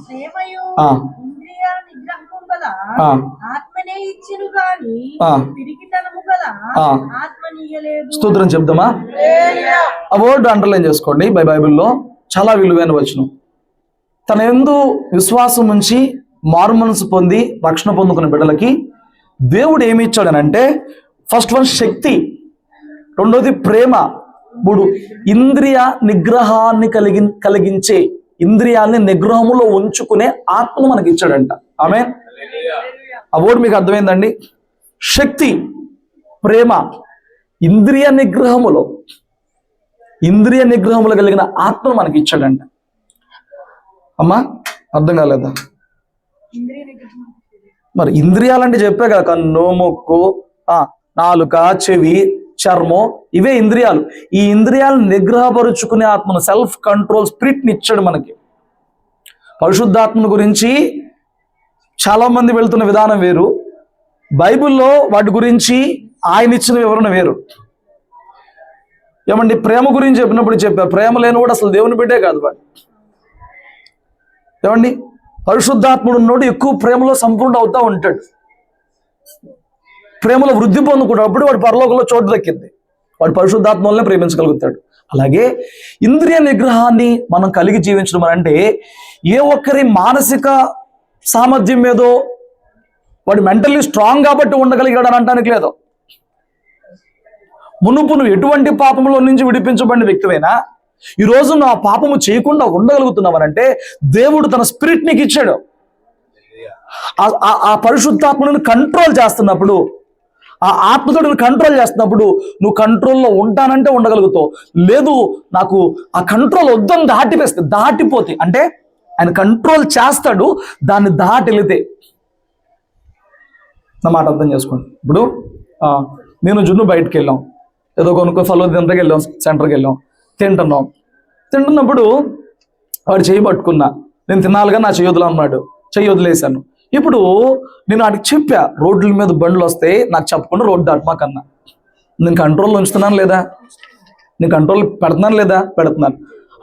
ప్రేమయు ఇంద్రియ నిగ్రహము గల ఆత్మనే ఇచ్చును గాని పిరికితనము గల ఆత్మనీయలేదు. స్తోత్రం చెప్దామా? ఆ వర్డ్ అండర్లైన్ చేసుకోండి. బైబిల్లో చాలా విలువైన వచనం. తన యందు విశ్వాసం ఉంచి మారు మనసు పొంది రక్షణ పొందుకున్న బిడ్డలకి దేవుడు ఏమి ఇచ్చాడనంటే, ఫస్ట్ వన్ శక్తి, రెండోది ప్రేమ, మూడు ఇంద్రియ నిగ్రహాన్ని కలిగించే ఇంద్రియాల్ని నిగ్రహములో ఉంచుకునే ఆత్మ మనకి ఇచ్చాడంట. ఆమేన్. ఆ వర్డ్ మీకు అర్థమైందండి? శక్తి, ప్రేమ, ఇంద్రియ నిగ్రహములో కలిగిన ఆత్మ మనకి ఇచ్చాడంట. అమ్మా అర్థం కాలేదా? మరి ఇంద్రియాలంటే చెప్పే కదా, కన్ను, ముక్కు, నాలుక, చెవి, చర్మం, ఇవే ఇంద్రియాలు. ఈ ఇంద్రియాలను నిగ్రహపరుచుకునే ఆత్మను, సెల్ఫ్ కంట్రోల్ స్పిరిట్ని ఇచ్చాడు మనకి. పరిశుద్ధాత్మను గురించి చాలా మంది వెళ్తున్న విధానం వేరు, బైబిల్లో వాటి గురించి ఆయన ఇచ్చిన వివరణ వేరు. ఏమండి, ప్రేమ గురించి చెప్పినప్పుడు చెప్పా, ప్రేమ లేని కూడా అసలు దేవుని బిడ్డే కాదు వాడు. ఏమండి, పరిశుద్ధాత్ముడు ఉన్నోడు ఎక్కువ ప్రేమలో సంపూర్ణ అవుతా ఉంటాడు, ప్రేమలో వృద్ధి పొందుకున్నప్పుడు వాడు పరలోకంలో చోటు దక్కింది, వాడు పరిశుద్ధాత్మ వల్లనే ప్రేమించగలుగుతాడు. అలాగే ఇంద్రియ నిగ్రహాన్ని మనం కలిగి జీవించడం అంటే ఏ ఒక్కరి మానసిక సామర్థ్యం మీదో వాడు మెంటల్లీ స్ట్రాంగ్ కాబట్టి ఉండగలిగాడు అని అనడానికి లేదు. మునుపు నువ్వు ఎటువంటి పాపంలో నుంచి విడిపించబడిన వ్యక్తివైనా ఈరోజు నువ్వు ఆ పాపము చేయకుండా ఉండగలుగుతున్నావనంటే దేవుడు తన స్పిరిట్ నీకు ఇచ్చాడు. ఆ పరిశుద్ధాత్మను కంట్రోల్ చేస్తున్నప్పుడు, ఆ ఆత్మతోడు కంట్రోల్ చేస్తున్నప్పుడు నువ్వు కంట్రోల్లో ఉంటానంటే ఉండగలుగుతావు. లేదు నాకు ఆ కంట్రోల్ వద్దని దాటిపోతే అంటే ఆయన కంట్రోల్ చేస్తాడు, దాన్ని దాటి వెళితే. నా మాట అర్థం చేసుకోండి. ఇప్పుడు నేను జున్ను బయటకు వెళ్ళాం, ఏదో కొనుక్కో ఫలో తింటకి వెళ్ళాం, సెంటర్కి వెళ్ళాం, తింటున్నప్పుడు వాడు చెయ్యి పట్టుకున్నా, నేను తినాలిగా నా చెయ్యి వదులు అన్నాడు, చెయ్యి వదిలేశాను. ఇప్పుడు నేను వాడికి చెప్పా, రోడ్ల మీద బండ్లు వస్తే నాకు చెప్పకుండా రోడ్డు దాటమాకన్నా. నేను కంట్రోల్లో ఉంచుతున్నాను లేదా? నేను కంట్రోల్ పెడుతున్నాను లేదా? పెడుతున్నాను.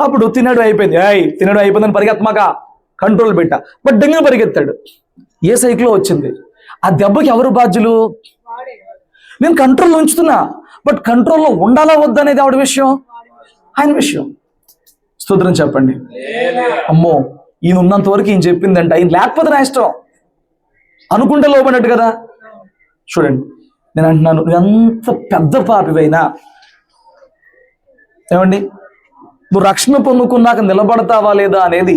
అప్పుడు తినడం అయిపోయిందని పరిగెత్తమాక కంట్రోల్ పెట్టా, బట్ డెంగ్యూ పరిగెత్తాడు. ఏ సైకిల్లో వచ్చింది? ఆ దెబ్బకి ఎవరు బాధ్యులు? నేను కంట్రోల్లో ఉంచుతున్నా, బట్ కంట్రోల్లో ఉండాలా వద్దనేది ఆవిడ విషయం, ఆయన విషయం. స్తోత్రం చెప్పండి. అమ్మో ఈయన ఉన్నంత వరకు ఈయన చెప్పిందంటే ఆయన లేకపోతే నా ఇష్టం అనుకుంటే లోపడినట్టు కదా. చూడండి, నేను అంటున్నాను, ఎంత పెద్ద పాపివైనా, ఏమండి, నువ్వు రక్షణ పొందుకున్నాక నిలబడతావా లేదా అనేది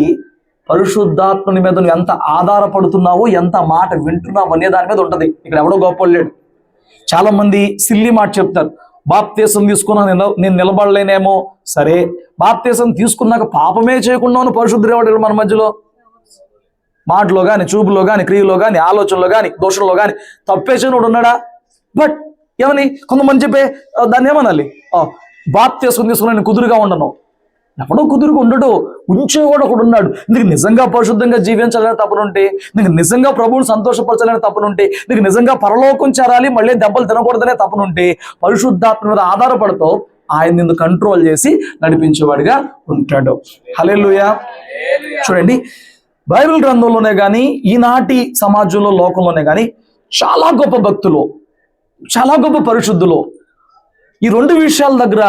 పరిశుద్ధాత్మని మీద నువ్వు ఎంత ఆధారపడుతున్నావో, ఎంత మాట వింటున్నావు అనే దాని మీద ఉంటుంది. ఇక్కడ ఎవడో గొప్ప లేడు. చాలా మంది సిల్లి మాట చెప్తారు, బాప్తీసం తీసుకున్నా నేను నిలబడలేనేమో. సరే, బాప్తీసం తీసుకున్నాక పాపమే చేయకుండా పరిశుద్ధుడేవాడు మన మధ్యలో? మాటలో కానీ, చూపులో కానీ, క్రియలో కానీ, ఆలోచనలో కానీ, దోషంలో కానీ తప్పేసేవాడు ఉన్నాడా? బట్ ఏమని కొంతమంది చెప్పే దాన్ని ఏమనాలి, బాప్తీసం తీసుకున్నా నేను కుదురుగా ఉండను. ఎవడో కుదురుగా ఉండడు, ఉంచేవాడు ఒకడు ఉన్నాడు. నీకు నిజంగా పరిశుద్ధంగా జీవించాలని తపనుంటే, నీకు నిజంగా ప్రభువుని సంతోషపరచాలని తపనుంటే, నీకు నిజంగా పరలోకం చేరాలి, మళ్ళీ దెబ్బలు తినకూడదనే తపనుంటే, పరిశుద్ధాత్మ మీద ఆధారపడుతూ ఆయన నిన్ను కంట్రోల్ చేసి నడిపించేవాడిగా ఉంటాడు. హల్లెలూయా. చూడండి, బైబిల్ గ్రంథంలోనే కానీ, ఈనాటి సమాజంలో, లోకంలోనే కానీ చాలా గొప్ప భక్తులు, చాలా గొప్ప పరిశుద్ధులు ఈ రెండు విషయాల దగ్గర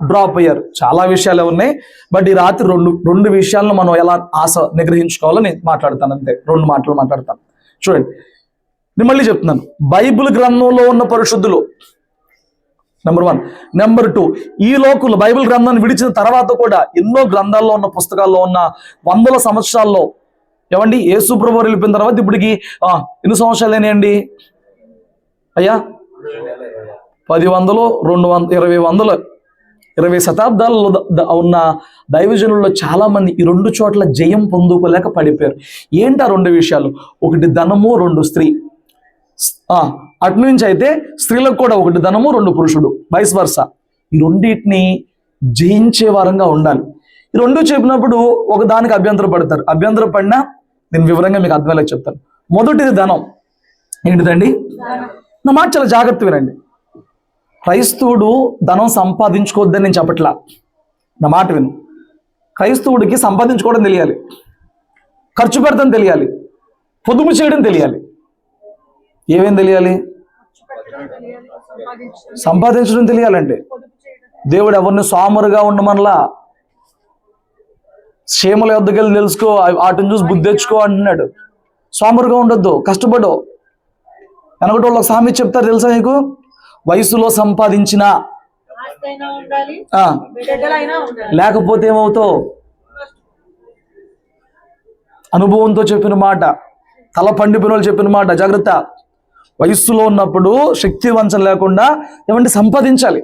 డ్రాప్ అయ్యారు. చాలా విషయాలే ఉన్నాయి, బట్ ఈ రాత్రి రెండు విషయాలను మనం ఎలా ఆశ నిగ్రహించుకోవాలని మాట్లాడతాను. అంతే, రెండు మాటలు మాట్లాడతాను. చూడండి, నేను మళ్ళీ చెప్తున్నాను, బైబిల్ గ్రంథంలో ఉన్న పరిశుద్ధులు నెంబర్ 1. నెంబర్ 2, ఈ లోకంలో బైబిల్ గ్రంథాన్ని విడిచిన తర్వాత కూడా ఎన్నో గ్రంథాల్లో ఉన్న, పుస్తకాల్లో ఉన్న, వందల సంవత్సరాల్లో, ఏమండి, యేసు ప్రభువు వెళ్ళిపోయిన తర్వాత ఇప్పటికి ఎన్ని సంవత్సరాలు అయినాయండి అయ్యా? 10 వందలు, 200, 20 శతాబ్దాలలో ఉన్న దైవజనుల్లో చాలా మంది ఈ రెండు చోట్ల జయం పొందుకోలేక పడిపోయారు. ఏంటి ఆ రెండు విషయాలు? ఒకటి ధనము, 2 స్త్రీ. అటు నుంచి అయితే స్త్రీలకు కూడా 1 ధనము, 2 పురుషుడు, వైస్ వర్సా. ఈ రెండింటిని జయించే వారంగా ఉండాలి. ఈ రెండు చెప్పినప్పుడు ఒకదానికి అభ్యంతర పడతారు. అభ్యంతర పడినా నేను వివరంగా మీకు అర్థమయ్యేలా చెప్తాను. మొదటిది ధనం. ఏంటిదండి? నా మాట చాలా జాగ్రత్త వినండి. క్రైస్తవుడు ధనం సంపాదించుకోవద్దని నేను చెప్పట్లా, నా మాట విను. క్రైస్తవుడికి సంపాదించుకోవడం తెలియాలి. ఖర్చు పెడతాం తెలియాలి, పొదుపు చేయడం తెలియాలి. ఏమేం తెలియాలి? సంపాదించడం తెలియాలంటే దేవుడు ఎవరిని సోమరుగా ఉండమనలా, క్షేమల యొద్దకు వెళ్ళి తెలుసుకో, వాటిని చూసి బుద్ధి తెచ్చుకో అంటున్నాడు. సోమరుగా ఉండొద్దు, కష్టపడు. వెనకటి వాళ్ళకి సామెత చెప్తారు తెలుసా నీకు? వయసులో సంపాదించిన లేకపోతే ఏమవుతావు? అనుభవంతో చెప్పిన మాట, తల పండిపోయిన వాళ్ళు చెప్పిన మాట, జాగ్రత్త. వయస్సులో ఉన్నప్పుడు శక్తి వంచన లేకుండా ఏమంటే సంపాదించాలి.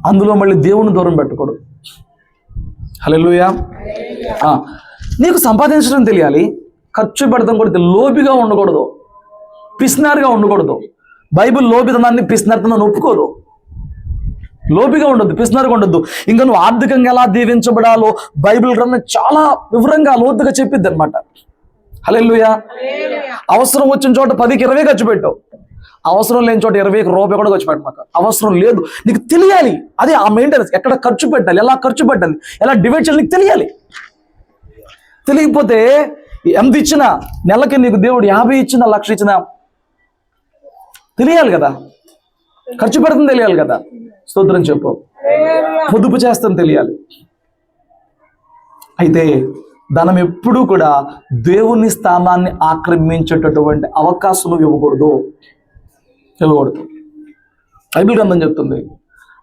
అందులో మళ్ళీ దేవుని దూరం పెట్టకూడదు. హల్లెలూయా. నీకు సంపాదించడం తెలియాలి, ఖర్చు పెడతాం కూడా. లోబిగా ఉండకూడదు, పిసినారుగా ఉండకూడదు. బైబిల్ లోబితనాన్ని పిసినారితనాన్ని ఒప్పుకోదు. లోబిగా ఉండొద్దు, పిసినారుగా ఉండొద్దు. ఇంకా నువ్వు ఆర్థికంగా ఎలా దీవించబడాలో బైబిల్ గ్రంథం చాలా వివరంగా లోతుగా చెప్పిద్ది అనమాట. హల్లెలూయా. అవసరం వచ్చిన చోట 10కి 20 ఖర్చు పెట్టావు, అవసరం లేని చోట 20కి రూపాయి కూడా ఖర్చు పెట్టమాక. అవసరం లేదు, నీకు తెలియాలి. అదే ఆ మెయింటెనెన్స్. ఎక్కడ ఖర్చు పెట్టాలి, ఎలా ఖర్చు పెట్టాలి, ఎలా డివైడ్ చేయాలి నీకు తెలియాలి. తెలియకపోతే ఎంత ఇచ్చినా, నెలకి నీకు దేవుడు 50 ఇచ్చినా 1,00,000 ఇచ్చినా తెలియాలి కదా. ఖర్చు పెడుతుంది తెలియాలి కదా. స్తోత్రం చెప్పు. పొదుపు చేస్తాను తెలియాలి. అయితే ధనం ఎప్పుడూ కూడా దేవుని స్థానాన్ని ఆక్రమించేటటువంటి అవకాశం ఇవ్వకూడదు. బైబిల్ గ్రంథం చెప్తుంది,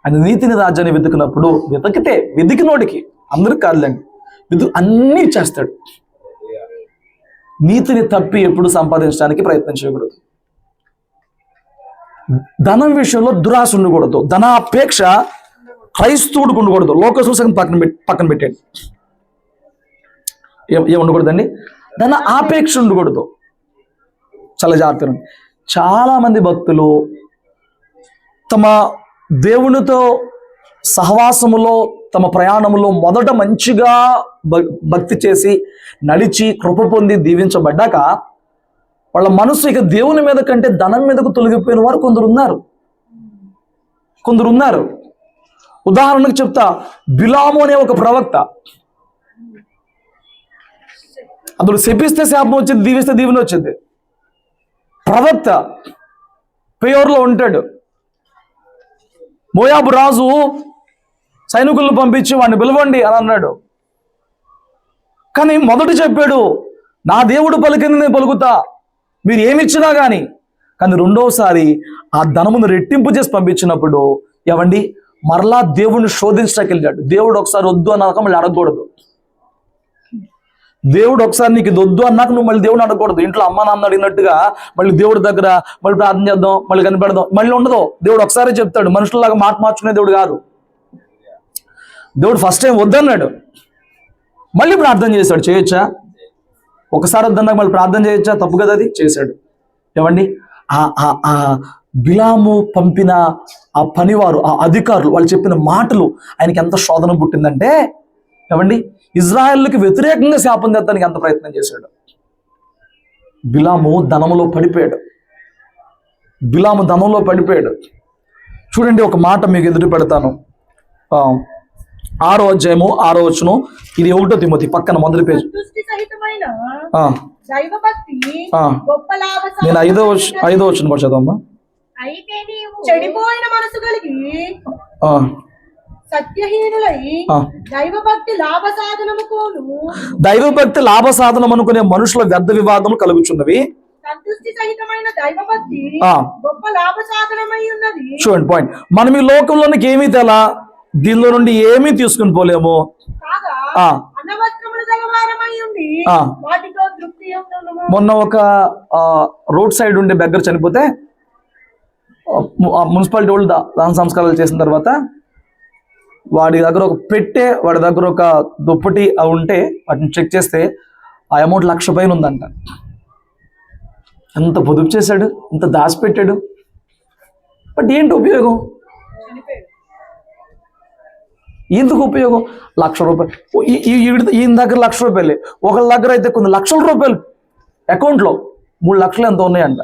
ఆయన నీతిని రాజ్యాన్ని వెతుకున్నప్పుడు వెతికినోడికి, అందరికి కాదులేండి, అన్నీ చేస్తాడు. నీతిని తప్పి ఎప్పుడు సంపాదించడానికి ప్రయత్నం చేయకూడదు. ధనం విషయంలో దురాశ ఉండకూడదు. ధనాపేక్ష క్రైస్తవుడికి ఉండకూడదు. లోక సూచన పక్కన పెట్టండి. ఏం ఉండకూడదండి? ధన ఆపేక్ష ఉండకూడదు. చాలా జాగ్రత్తగా. చాలా మంది భక్తులు తమ దేవునితో సహవాసములో, తమ ప్రయాణములో మొదట మంచిగా భక్తి చేసి నడిచి కృప పొంది దీవించబడ్డాక వాళ్ళ మనసు ఇక దేవుని మీద కంటే ధనం మీదకు తొలగిపోయిన వారు కొందరు ఉన్నారు. ఉదాహరణకు చెప్తా, బిలాము అనే ఒక ప్రవక్త. అతడు శపిస్తే శాపం వచ్చింది, దీవిస్తే దీవెన వచ్చింది. ప్రవక్త పేరులో ఉంటాడు. మోయాబు రాజు సైనికులను పంపించి వాడిని పిలవండి అని అన్నాడు. కానీ మొదట చెప్పాడు, నా దేవుడు పలికింది నేను పలుకుతా, మీరు ఏమిచ్చినా కానీ. కానీ రెండోసారి ఆ ధనమును రెట్టింపు చేసి పంపించినప్పుడు ఏమండి మరలా దేవుణ్ణి శోధించడానికి వెళ్ళాడు. దేవుడు ఒకసారి వద్దు అన్నాక మళ్ళీ అడగకూడదు. దేవుడు ఒకసారి నీకు ఇది వద్దు అన్నాక నువ్వు మళ్ళీ దేవుడు అడగకూడదు. ఇంట్లో అమ్మ నాన్న అడిగినట్టుగా మళ్ళీ దేవుడి దగ్గర మళ్ళీ ప్రార్థన చేద్దాం, మళ్ళీ కనిపెడదాం, మళ్ళీ ఉండదు. దేవుడు ఒకసారి చెప్తాడు. మనుషులలాగా మాట మార్చుకునే దేవుడు కాదు. దేవుడు ఫస్ట్ టైం వద్దన్నాడు, మళ్ళీ ప్రార్థన చేశాడు. చేయొచ్చా? ఒకసారి వద్దన్నాక మళ్ళీ ప్రార్థన చేయొచ్చా? తప్పు కదా, అది చేశాడు. ఏమండి ఆ బిలాము పంపిన ఆ పనివారు, ఆ అధికారులు, వాళ్ళు చెప్పిన మాటలు ఆయనకి ఎంత శోధన పుట్టిందంటే, ఏమండి ఇజ్రాయెల్కి వ్యతిరేకంగా శాపం తెస్తానికి ఎంత ప్రయత్నం చేశాడు. బిలాము ధనములో పడిపోయాడు. చూడండి, ఒక మాట మీకు ఎదురు పెడతాను. 6వ అధ్యాయము 6వ వచనం. ఇది 1 తిమోతి పక్కన మొదటి పేజీ. నేను 5వ వచనం కూడా చదవమ్మా. చెడిపోయిన మనసు కలిగి సత్యహీనులై దైవభక్తి లాభ సాధనం అనుకునే మనుషుల వ్యర్థ వివాదములు కలుగుచున్నవి. సంతుష్టి సహితమైన దైవభక్తి గొప్ప లాభ సాధనమై ఉన్నది. చూడండి పాయింట్. మనం ఈ లోకంలోనికి ఏమీ తెలా, దీనిలో నుండి ఏమీ తీసుకుని పోలేము. మొన్న ఒక రోడ్ సైడ్ ఉండే బెగ్గర చనిపోతే మున్సిపాలిటీ వాళ్ళు దాన సంస్కారాలు చేసిన తర్వాత వాడి దగ్గర ఒక పెట్టే, వాడి దగ్గర ఒక దుప్పటి ఉంటే వాటిని చెక్ చేస్తే ఆ అమౌంట్ 1,00,000 పైన ఉందంట. ఎంత పొదుపు చేశాడు, ఎంత దాచిపెట్టాడు. బట్ ఏంటి ఉపయోగం? ఎందుకు ఉపయోగం? 1,00,000 రూపాయలు. ఈయన దగ్గర 1,00,000 రూపాయలే, ఒకళ్ళ దగ్గర అయితే కొన్ని లక్షల రూపాయలు అకౌంట్లో, 3 లక్షలు ఎంత ఉన్నాయంట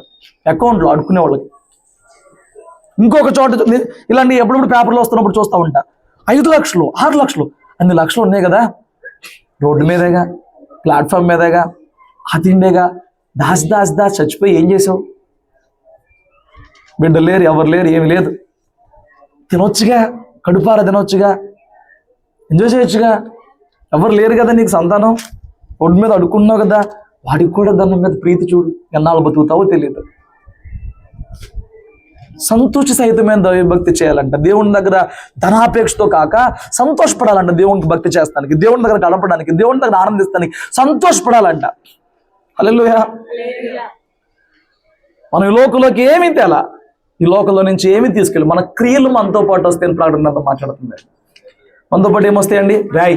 అకౌంట్లో అడుక్కునే వాళ్ళకి. ఇంకొక చోట ఇలాంటి ఎప్పుడప్పుడు పేపర్లో వస్తున్నప్పుడు చూస్తూ ఉంటా, 5 లక్షలు 6 లక్షలు, అన్ని లక్షలు ఉన్నాయి కదా, రోడ్డు మీదేగా. ప్లాట్ఫామ్ మీదేగా, ఆ తిండేగా, దాచి చచ్చిపోయి ఏం చేసావు? బిడ్డలు లేరు, ఎవరు లేరు, ఏమి లేదు, తినొచ్చుగా, కడుపారా తినొచ్చుగా, ఎంజాయ్ చేయొచ్చుగా. ఎవరు లేరు కదా నీకు సంతానం, ఒడ్డు మీద అడుక్కున్నావు కదా, వాడికి కూడా దాని మీద ప్రీతి చూడు. ఎన్నాళ్ళు బతుకుతావో తెలియదు. సంతోష సహితమైన దైవభక్తి చేయాలంట. దేవుని దగ్గర ధనాపేక్షతో కాక సంతోషపడాలంట. దేవునికి భక్తి చేస్తానికి, దేవుని దగ్గర గడపడానికి, దేవుని దగ్గర ఆనందిస్తానికి సంతోషపడాలంట. హల్లెలూయా. మనం ఈ లోకంలోకి ఏమీ తేలా, ఈ లోకంలో నుంచి ఏమీ తీసుకెళ్ళి మన క్రియలు మనతో పాటు వస్తే ప్రకటన అంతా మాట్లాడుతుంది. మనతో పాటు ఏమొస్తాయండి? రాయ్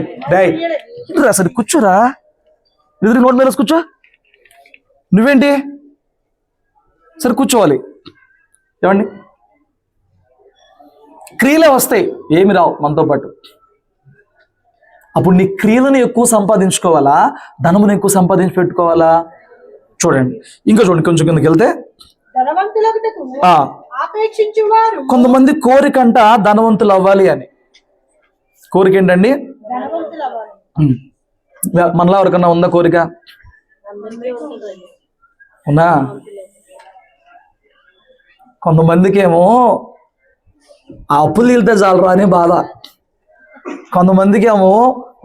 అసలు కూర్చోరా, ఎదురు నోట్ మీద కూర్చో. నువ్వేంటి సరే కూర్చోవాలి. ఏమండి, క్రియలే వస్తాయి, ఏమి రావు మనతో పాటు. అప్పుడు నీ క్రియలను ఎక్కువ సంపాదించుకోవాలా, ధనమును ఎక్కువ సంపాదించి పెట్టుకోవాలా? చూడండి, ఇంకా చూడండి, కొంచెం కిందకి వెళ్తే కొంతమంది కోరికంట ధనవంతులు అవ్వాలి అని. కోరిక ఏంటండి? మనలో ఎవరికన్నా ఉందా కోరిక? ఉన్నా? కొంతమందికి ఏమో ఆ అప్పులు తీరితే చాలరా అని బాధ. కొంతమందికి ఏమో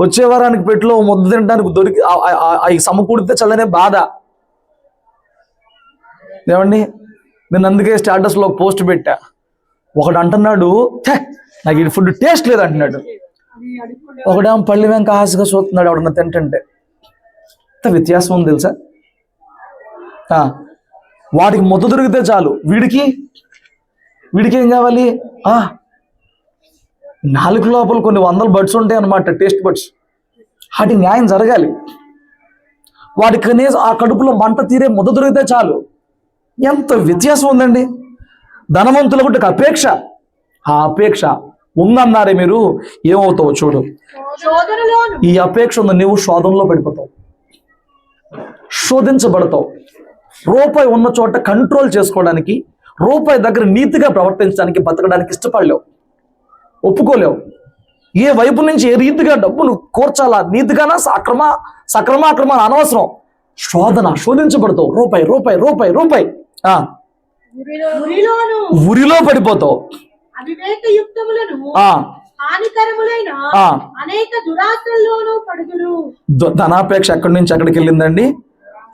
వచ్చే వారానికి పెట్టులో ముద్ద తినడానికి దొరికి అవి సమకూడితే చల్లనే బాధ. ఏమండి, నేను అందుకే స్టేటస్లో పోస్ట్ పెట్టా. ఒకడు అంటున్నాడు, నాకు ఈ ఫుడ్ టేస్ట్ లేదు అంటున్నాడు. ఒకడేమో పళ్ళి వెంక ఆశగా చూస్తున్నాడు ఎవడన్నా తింటుంటే. ఎంత వ్యత్యాసం ఉంది తెలుసా? వాడికి ముద్ద దొరికితే చాలు, వీడికి ఏం కావాలి? నాలుగు లోపల కొన్ని వందల బడ్స్ ఉంటాయి అన్నమాట, టేస్ట్ బడ్స్. వాటి న్యాయం జరగాలి. వాడి కనీసం ఆ కడుపులో మంట తీరే ముద్ద దొరికితే చాలు. ఎంత వ్యత్యాసం ఉందండి. ధనవంతులకు ఒక అపేక్ష, ఆ అపేక్ష ఉందన్నారే మీరు, ఏమవుతావు చూడు. ఈ అపేక్ష ఉంది, నువ్వు శోధనలో పడిపోతావు, శోధించబడతావు. రూపాయి ఉన్న చోట కంట్రోల్ చేసుకోవడానికి, రూపాయి దగ్గర నీతిగా ప్రవర్తించడానికి, బతకడానికి ఇష్టపడలేవు, ఒప్పుకోలేవు. ఏ వైపు నుంచి ఏ రీతిగా డబ్బును కూర్చాలా, నీతిగానా సక్రమ అనవసరం. శోధించబడతావు. రూపాయి ఉరిలో పడిపోతావు. ధనాపేక్ష ఎక్కడి నుంచి ఎక్కడికి వెళ్ళిందండి?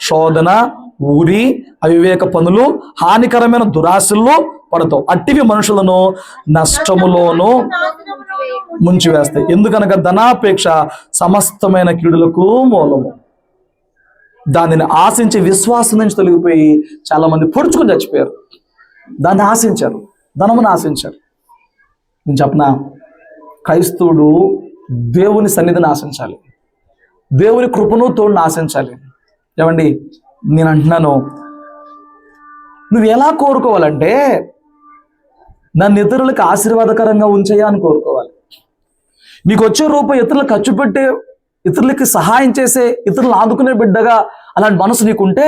శోధన, ఊరి, అవివేక పనులు, హానికరమైన దురాశల్లో పడతావు. అట్టివి మనుషులను నష్టములోను ముంచివేస్తాయి. ఎందుకనగా ధనాపేక్ష సమస్తమైన కీడులకు మూలము. దానిని ఆశించి విశ్వాసం నుంచి తొలగిపోయి చాలా మంది పొడుచుకుని చచ్చిపోయారు. దాన్ని ఆశించారు, ధనమును ఆశించారు. నేను చెప్పనా, క్రైస్తవుడు దేవుని సన్నిధిని ఆశించాలి, దేవుని కృపను తోడుని ఆశించాలి. ఏమండి, నేను అంటున్నాను, నువ్వు ఎలా కోరుకోవాలంటే నన్ను ఇతరులకు ఆశీర్వాదకరంగా ఉంచేయా అని కోరుకోవాలి. నీకు వచ్చే రూపాయి ఇతరులకు ఖర్చు పెట్టే, ఇతరులకి సహాయం చేసే, ఇతరులను ఆదుకునే బిడ్డగా అలాంటి మనసు నీకుంటే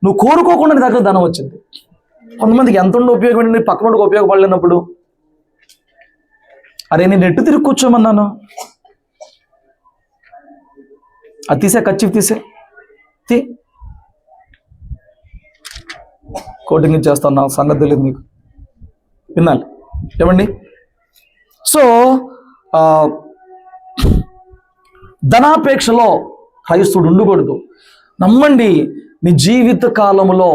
నువ్వు కోరుకోకుండా నీ దగ్గర ధనం వచ్చింది. కొంతమందికి ఎంత ఉండి ఉపయోగం ఏంటంటే పక్కనోడికి ఉపయోగపడలేనప్పుడు, అరే నేను ఎట్టు తిరిగి కూర్చోమన్నాను, అది తీసే, ఖర్చు తీసే, కోటింగ్ ఇచ్చేస్తాను, నా సంగతి తెలియదు మీకు, వినాలి. ఏమండి, సో ధనాపేక్షలో క్రైస్తవుడు ఉండకూడదు. నమ్మండి, నీ జీవిత కాలంలో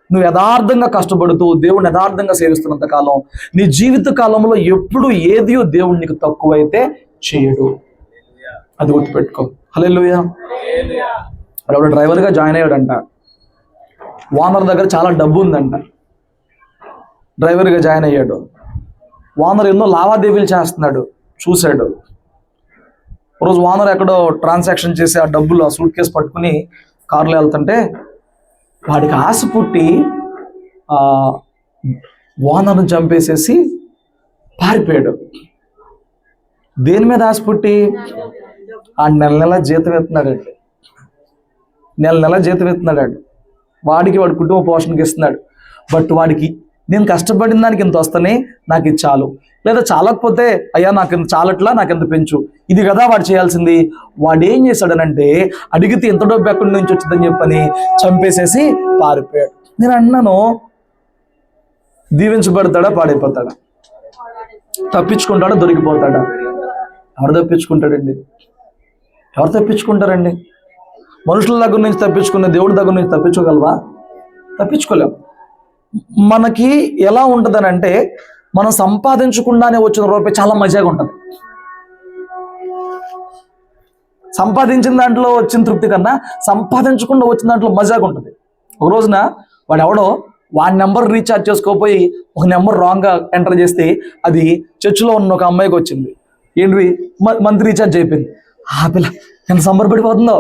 నువ్వు యథార్థంగా కష్టపడుతూ దేవుని యథార్థంగా సేవిస్తున్నంత కాలం నీ జీవిత కాలంలో ఎప్పుడు ఏదియో దేవుడు నీకు తక్కువైతే చేయడు. అది గుర్తుపెట్టుకో. హల్లెలూయా. అక్కడ డ్రైవర్గా జాయిన్ అయ్యాడంట. ఓనర్ దగ్గర చాలా డబ్బు ఉందంట. డ్రైవర్గా జాయిన్ అయ్యాడు. ఓనర్ ఎన్నో లావాదేవీలు చేస్తున్నాడు, చూశాడు. రోజు ఓనర్ ఎక్కడో ట్రాన్సాక్షన్ చేసి ఆ డబ్బులు, ఆ సూట్ కేసు పట్టుకుని కారులో వెళ్తుంటే వాడికి ఆశ పుట్టి ఓనర్ను చంపేసేసి పారిపోయాడు. దేని మీద ఆశ పుట్టి? ఆ నెల జీతం ఎత్తున్నాడండి, నెల జీతం ఎత్తున్నాడు. వాడి కుటుంబ పోషణకి ఇస్తున్నాడు. బట్ వాడికి నేను కష్టపడిన దానికి ఇంత వస్తేనే నాకు ఇది చాలు, లేదా చాలకపోతే అయ్యా నాకు ఇంత చాలట్లా, నాకు ఎంత పెంచు, ఇది కదా వాడు చేయాల్సింది. వాడు ఏం చేశాడనంటే అడిగితే ఎంత డబ్బు ఎక్కడి నుంచి వచ్చిందని చెప్పని చంపేసేసి పారిపోయాడు. నేను అన్నాను, దీవించబడతాడా పాడైపోతాడా? తప్పించుకుంటాడా దొరికిపోతాడా? ఎవరు తప్పించుకుంటాడండి? ఎవరు తప్పించుకుంటారండి? మనుషుల దగ్గర నుంచి తప్పించుకున్న దేవుడి దగ్గర నుంచి తప్పించుకోగలవా? తప్పించుకోలేం. మనకి ఎలా ఉంటుందని అంటే, మనం సంపాదించకుండానే వచ్చిన రూపాయి చాలా మజాగా ఉంటుంది. సంపాదించిన దాంట్లో వచ్చిన తృప్తి కన్నా సంపాదించకుండా వచ్చిన దాంట్లో మజాగా ఉంటుంది. ఒక రోజున వాడు ఎవడో వాడి నెంబర్ రీఛార్జ్ చేసుకోపోయి ఒక నెంబర్ రాంగ్గా ఎంటర్ చేస్తే అది చర్చిలో ఉన్న ఒక అమ్మాయికి వచ్చింది. ఏంటి మంత్ రీఛార్జ్ అయిపోయింది. ఆ పిల్ల ఎంత సంబరపడిపోతుందో.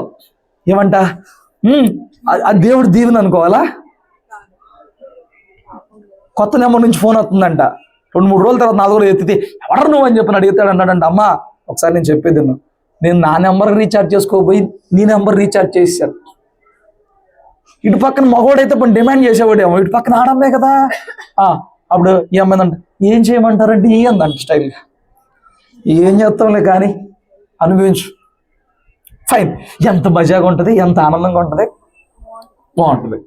ఏమంట, అది దేవుడు దీవెన అనుకోవాలా? కొత్త నెంబర్ నుంచి ఫోన్ వస్తుందంట. 2-3 రోజుల తర్వాత 4 రోజులు ఎత్తితే ఎవరు నువ్వు అని చెప్పి అడుగుతాడు. అన్నాడంట, అమ్మ ఒకసారి నేను చెప్పేది నేను నా నెంబర్ రీఛార్జ్ చేసుకోపోయి నీ నెంబర్ రీఛార్జ్ చేశాను. ఇటు పక్కన మగోడైతే పని డిమాండ్ చేసేవాడేమో, ఇటు పక్కన ఆడమ్మే కదా. అప్పుడు ఈ అమ్మాయిదంట, ఏం చేయమంటారంటే ఈ అందంట స్టైల్గా. ఏం చేస్తాంలే కానీ అనుభవించు. ఫైన్. ఎంత మజాగా ఉంటుంది, ఎంత ఆనందంగా ఉంటుంది, బాగుంటుంది.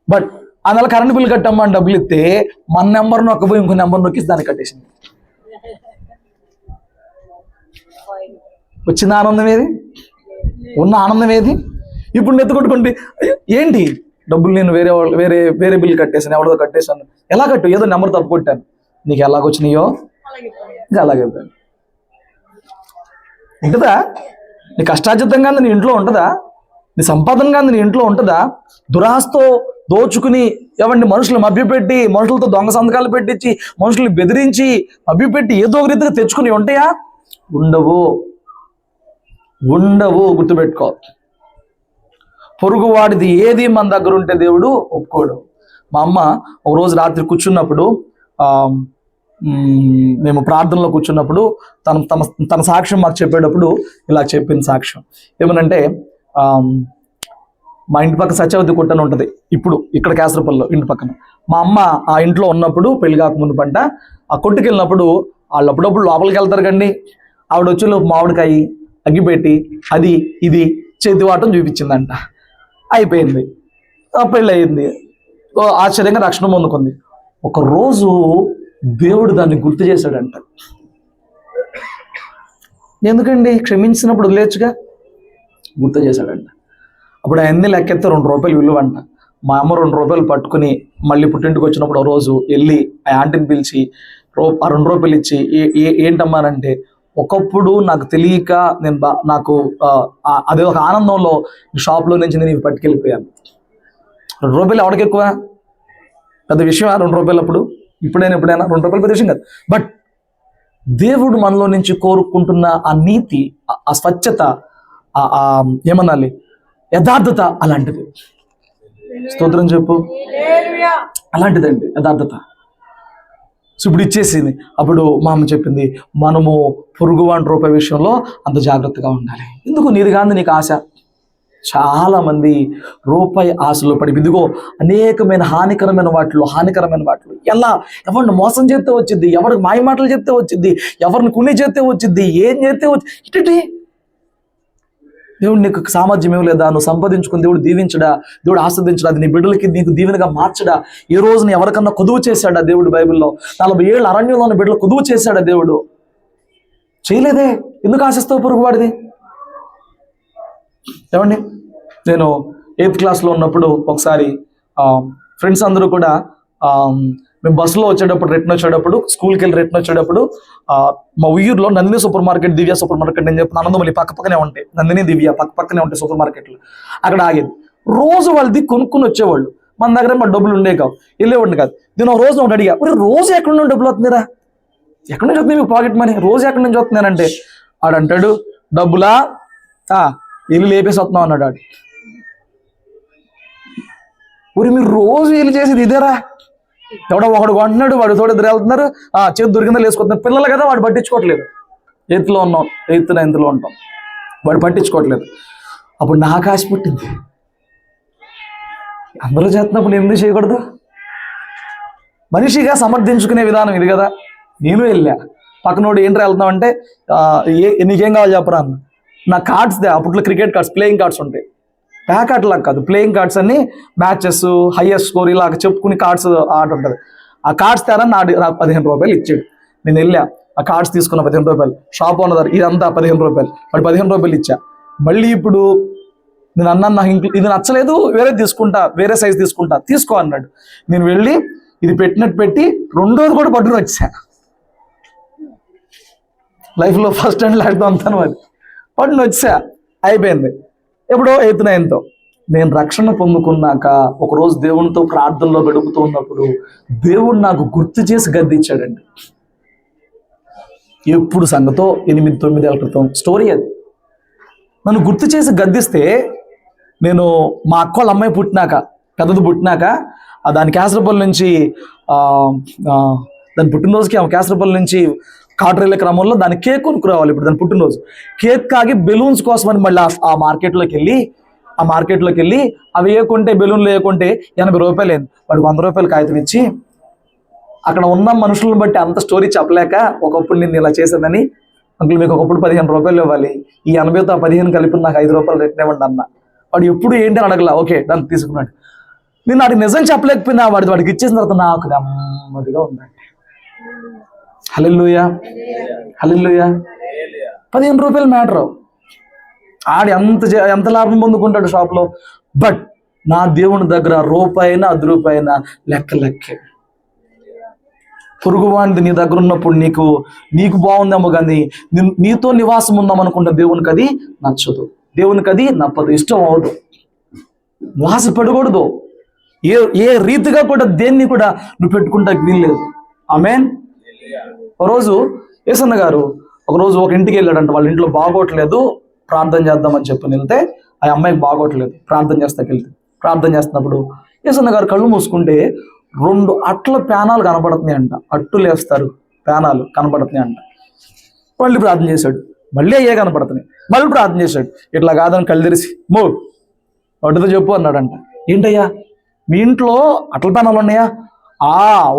బట్ ఆ నెల కరెంట్ బిల్ కట్టమ్మా అని డబ్బులు ఇస్తే మన నెంబర్ నొక్కపోయి ఇంకో నెంబర్ నొక్కిసి దాన్ని కట్టేసింది. వచ్చిన ఆనందం ఏది? ఉన్న ఆనందం ఏది? ఇప్పుడు నెత్తుకొట్టుకుంటే ఏంటి డబ్బులు నేను వేరే బిల్ కట్టేసాను, ఎవరిదో కట్టేశాను. ఎలా కట్టు? ఏదో నెంబర్ తప్పు కొట్టాను. నీకు ఎలాగొచ్చినాయో అలాగే ఉంటుందా? నీ కష్టార్జితంగా నీ ఇంట్లో ఉంటుందా? నీ సంపాదనగా నీ ఇంట్లో ఉంటుందా? దురాస్తో దోచుకుని ఎవరిని మనుషులు మభ్యపెట్టి, మనుషులతో దొంగ సంతకాలు పెట్టించి, మనుషులు బెదిరించి మభ్యపెట్టి ఏదో ఒక రీతిగా తెచ్చుకుని ఉంటాయా? ఉండవు. గుర్తుపెట్టుకో. పొరుగువాడిది ఏది మన దగ్గర ఉంటే దేవుడు ఒప్పుకోడు. మా అమ్మ ఒక రోజు రాత్రి కూర్చున్నప్పుడు, మేము ప్రార్థనలో కూర్చున్నప్పుడు తన సాక్ష్యం మాకు చెప్పేటప్పుడు ఇలా చెప్పింది సాక్ష్యం. ఏమనంటే, మా ఇంటి పక్కన సత్యవతి కొట్టని ఉంటుంది, ఇప్పుడు ఇక్కడ కేసరపల్లిలో ఇంటి పక్కన. మా అమ్మ ఆ ఇంట్లో ఉన్నప్పుడు పెళ్లి కాకముందు పంట ఆ కొట్టుకు వెళ్ళినప్పుడు వాళ్ళు అప్పుడప్పుడు లోపలికి వెళ్తారు కండి. ఆవిడ వచ్చి మామిడికాయ అగ్గిపెట్టి అది ఇది చేతివాటం చూపించిందంట. అయిపోయింది, పెళ్ళి అయింది, ఆశ్చర్యంగా రక్షణ పొందుకుంది. ఒకరోజు దేవుడు దాన్ని గుర్తు చేశాడంట. ఎందుకండి, క్షమించినప్పుడు వదిలేచ్చుగా. గుర్తు చేశాడంట. అప్పుడు అవన్నీ లెక్కెత్తే 2 రూపాయలు విలువ అంట. మా అమ్మ 2 రూపాయలు పట్టుకుని మళ్ళీ పుట్టింటికి వచ్చినప్పుడు ఒక రోజు వెళ్ళి ఆ ఆంటీని పిలిచి ఆ 2 రూపాయలు ఇచ్చి, ఏంటమ్మానంటే, ఒకప్పుడు నాకు తెలియక నాకు అదే ఒక ఆనందంలో షాప్లో నుంచి నేను ఇవి పట్టుకెళ్ళిపోయాను. 2 రూపాయలు ఎవరికి ఎక్కువ? పెద్ద విషయమా 2 రూపాయలు? అప్పుడు ఎప్పుడైనా 2 రూపాయలు పెద్ద విషయం కాదు. బట్ దేవుడు మనలో నుంచి కోరుకుంటున్న ఆ నీతి, ఆ స్వచ్ఛత, ఏమనాలి, యథార్థత అలాంటిది. స్తోత్రం చెప్పు. అలాంటిదండి యథార్థత. సో ఇప్పుడు ఇచ్చేసింది. అప్పుడు మా అమ్మ చెప్పింది, మనము పొరుగువాడి రూపాయి విషయంలో అంత జాగ్రత్తగా ఉండాలి. ఎందుకు? నీది కాదు నీకు ఆశ. చాలా మంది రూపాయి ఆశలో పడి ఇదిగో అనేకమైన హానికరమైన వాటిలో ఎలా ఎవరిని మోసం చేస్తే వచ్చింది, ఎవరికి మాయ మాటలు చెప్తే వచ్చింది, ఎవరిని కుని చేస్తే వచ్చింది, ఏం చేస్తే ఇటు దేవుడు నీకు సామర్థ్యం ఇవ్వలేదా? నువ్వు సంపాదించుకుని దేవుడు దీవించడా, దేవుడు ఆస్వాదించడా, అది నీ బిడ్డలకి నీకు దీవెనగా మార్చడా? ఏ రోజున ఎవరికన్నా కొదువు చేశాడా దేవుడు? బైబిల్లో 40 ఏళ్ళ అరణ్యంలో ఉన్న బిడ్డలు కొదువు చేశాడా దేవుడు? చేయలేదే. ఎందుకు ఆశిస్తావు పొరుగువాడిది? ఏమండి, నేను 8th క్లాస్లో ఉన్నప్పుడు ఒకసారి ఫ్రెండ్స్ అందరూ కూడా మేము బస్సులో వచ్చేటప్పుడు, రిటర్న్ వచ్చేటప్పుడు, స్కూల్కి వెళ్ళి రిటర్న్ వచ్చేటప్పుడు మా ఊరిలో నందిని సూపర్ మార్కెట్, దివ్య సూపర్ మార్కెట్ అని చెప్పి ఆనందమల్లి పక్కనే ఉంటాయి. నందిని, దివ్య పక్కనే ఉంటాయి సూపర్ మార్కెట్లు. అక్కడ ఆగేది. రోజు వాళ్ళది కొనుక్కుని వచ్చేవాళ్ళు. మన దగ్గర మా డబ్బులు ఉండే కావు, వెళ్ళేవాడిని కాదు. నేను ఒక రోజు ఒకటి అడిగా, రోజు ఎక్కడి నుండి డబ్బులు వస్తుందిరా? ఎక్కడి నుంచి వస్తుంది మీకు పాకెట్ మనీ? రోజు ఎక్కడి నుంచి వస్తుందేనంటే ఆడంటాడు, డబ్బులా ఇల్లు లేపేసి వస్తున్నావు అన్నాడు ఆడు. మీరు రోజు వీళ్ళు చేసేది ఇదేరా? ఎవడో ఒకడు కొంటున్నాడు, వాడు తోడు ఇద్దరు వెళ్తున్నారు, చేతి దొరికిందా లేసుకుంటున్నారు. పిల్లలు కదా, వాడు పట్టించుకోవట్లేదు. 8th లో ఉన్నాం, 8th 9th లో ఉంటాం, వాడు పట్టించుకోవట్లేదు. అప్పుడు నాకు ఆశ పుట్టింది, అందరూ చేస్తున్నప్పుడు ఎందుకు చేయకూడదు? మనిషిగా సమర్థించుకునే విధానం ఇది కదా. నేను వెళ్ళా, పక్కనోడు ఏంట్రా వెళ్తున్నావు అంటే నీకేం కావాలి చెప్పరా అన్న. నా కార్డ్స్ అప్పట్లో క్రికెట్ కార్డ్స్, ప్లేయింగ్ కార్డ్స్ ఉంటాయి, ప్యాకెట్ లాగా కాదు, ప్లేయింగ్ కార్డ్స్ అన్ని మ్యాచెస్, హైయెస్ట్ స్కోర్ ఇలాగ చెప్పుకుని కార్డ్స్ ఆట ఉంటుంది. ఆ కార్డ్స్ తేరా నాకు 15 రూపాయలు ఇచ్చాడు. నేను వెళ్ళా, ఆ కార్డ్స్ తీసుకున్న 15 రూపాయలు, షాప్ ఓనర్ ఇదంతా 15 రూపాయలు, వాడు 15 రూపాయలు ఇచ్చా. మళ్ళీ ఇప్పుడు నేను అన్నాను నాకు ఇది నచ్చలేదు, వేరే తీసుకుంటా, వేరే సైజ్ తీసుకుంటా, తీసుకో అన్నాడు. నేను వెళ్ళి ఇది పెట్టినట్టు పెట్టి రెండోది కూడా పట్టుకుని వచ్చా. లైఫ్లో ఫస్ట్ హ్యాండ్ లాడుతూ అంతాను అది పట్టుకుని వచ్చా, అయిపోయింది. ఎప్పుడో 8th 9th నేను రక్షణ పొందుకున్నాక ఒకరోజు దేవునితో ప్రార్థనలో గడుపుతూ ఉన్నప్పుడు దేవుడు నాకు గుర్తు చేసి గద్దించాడండి. ఎప్పుడు సంగతో 8-9 ఏళ్ళ క్రితం స్టోరీ అది. నన్ను గుర్తు చేసి గద్దిస్తే నేను మా అక్క వాళ్ళ అమ్మాయి పుట్టినాక, పెద్దది పుట్టినాక దాని కేసరపల్లి నుంచి దాని పుట్టినరోజుకి ఆమె కేసరపల్లి నుంచి కాటర్ వెళ్ళే క్రమంలో దాని కేక్ కొనుక్కురావాలి. ఇప్పుడు దాని పుట్టినరోజు కేక్ కాగి బెలూన్స్ కోసమని మళ్ళీ ఆ మార్కెట్లోకి వెళ్ళి అవి వేయకుంటే బెలూన్లు వేయకుంటే 80 రూపాయలు అయింది. వాడికి 100 రూపాయలు కాగితం ఇచ్చి అక్కడ ఉన్న మనుషులను బట్టి అంత స్టోరీ చెప్పలేక ఒకప్పుడు నేను ఇలా చేశానని, అంకుల్ మీకు ఒకప్పుడు 15 రూపాయలు ఇవ్వాలి, ఈ 80తో 15 కలిపి నాకు 5 రూపాయలు రిటర్న్ ఇవ్వండి అన్న. వాడు ఎప్పుడు ఏంటి అని అడగల, ఓకే దాన్ని తీసుకున్నాడు. నేను వాడికి నిజం చెప్పలేకపోయినా వాడికి ఇచ్చేసిన తర్వాత నాకు నెమ్మదిగా ఉందండి. హల్లెలూయా హల్లెలూయా. 15 రూపాయలు మ్యాటర్. ఆడి ఎంత లాభం పొందుకుంటాడు షాప్లో. బట్ నా దేవుని దగ్గర రూపాయినా 10 రూపాయినా లెక్కే. పొరుగువాడిది నీ దగ్గర ఉన్నప్పుడు నీకు బాగుందేమో కానీ నీతో నివాసం ఉందాం అనుకుంటే దేవునికి అది నచ్చదు, దేవునికి అది నప్పదు, ఇష్టం అవదు, వాసపడకూడదు. ఏ రీతిగా కూడా దేన్ని కూడా నువ్వు పెట్టుకుంటా వీల్లేదు. ఆమేన్. ఒకరోజు యేసన్న గారు ఒకరోజు ఒక ఇంటికి వెళ్ళాడంట. వాళ్ళ ఇంట్లో బాగోట్లేదు, ప్రార్థన చేద్దామని చెప్పని వెళ్తే ఆ అమ్మాయికి బాగోట్లేదు, ప్రార్థన చేస్తున్నప్పుడు యేసన్న గారు కళ్ళు మూసుకుంటే 2 అట్ల ప్యానాలు కనపడుతున్నాయి అంట. అట్టులు వేస్తారు, ప్యానాలు కనపడుతున్నాయి అంట. మళ్ళీ ప్రార్థన చేశాడు, మళ్ళీ అయ్యే కనపడుతున్నాయి. మళ్ళీ ప్రార్థన చేశాడు, ఇట్లా కాదని కళ్ళు తెరిచి అటుతో చెప్పు అన్నాడంట. ఏంటయ్యా మీ ఇంట్లో అట్ల ప్యానాలు ఉన్నాయా?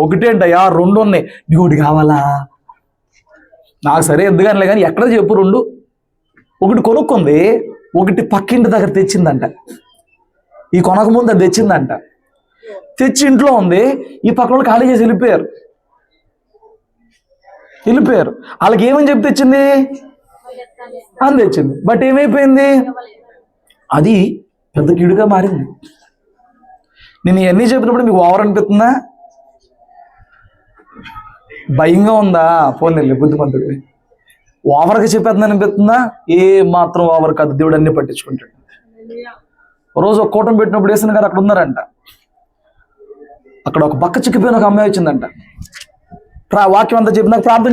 ఒకటేంటయ్యా 2 ఉన్నాయి. నీకు ఒకటి కావాలా? నాకు సరే ఎద్దుగానిలే కానీ ఎక్కడ చెప్పు 2. ఒకటి కొనుక్కుంది, ఒకటి పక్కింటి దగ్గర తెచ్చిందంట. ఈ కొనక ముందు అది తెచ్చిందంట. తెచ్చి ఇంట్లో ఉంది, ఈ పక్కన వాళ్ళు ఖాళీ చేసి వెళ్ళిపోయారు. వాళ్ళకి ఏమని చెప్పి తెచ్చింది అని తెచ్చింది. బట్ ఏమైపోయింది, అది పెద్ద కీడుగా మారింది. నేను ఇవన్నీ చెప్పినప్పుడు మీకు ఓవర్ అనిపిస్తుందా, భయంగా ఉందా? పోనీ బుద్ధిమంతుడివి. ఓవర్గా చెప్పేద్దని అనిపిస్తుందా? ఏ మాత్రం ఓవర్ కాదు, దేవుడు అన్ని పట్టించుకుంటాడు. రోజు ఒక కూటమి పెట్టినప్పుడు యేసన్న గారు అక్కడ ఉన్నారంట. అక్కడ ఒక పక్క చిక్కిపోయిన ఒక అమ్మాయి వచ్చిందంట. వాక్యం అంతా చెప్పి నాకు ప్రార్థన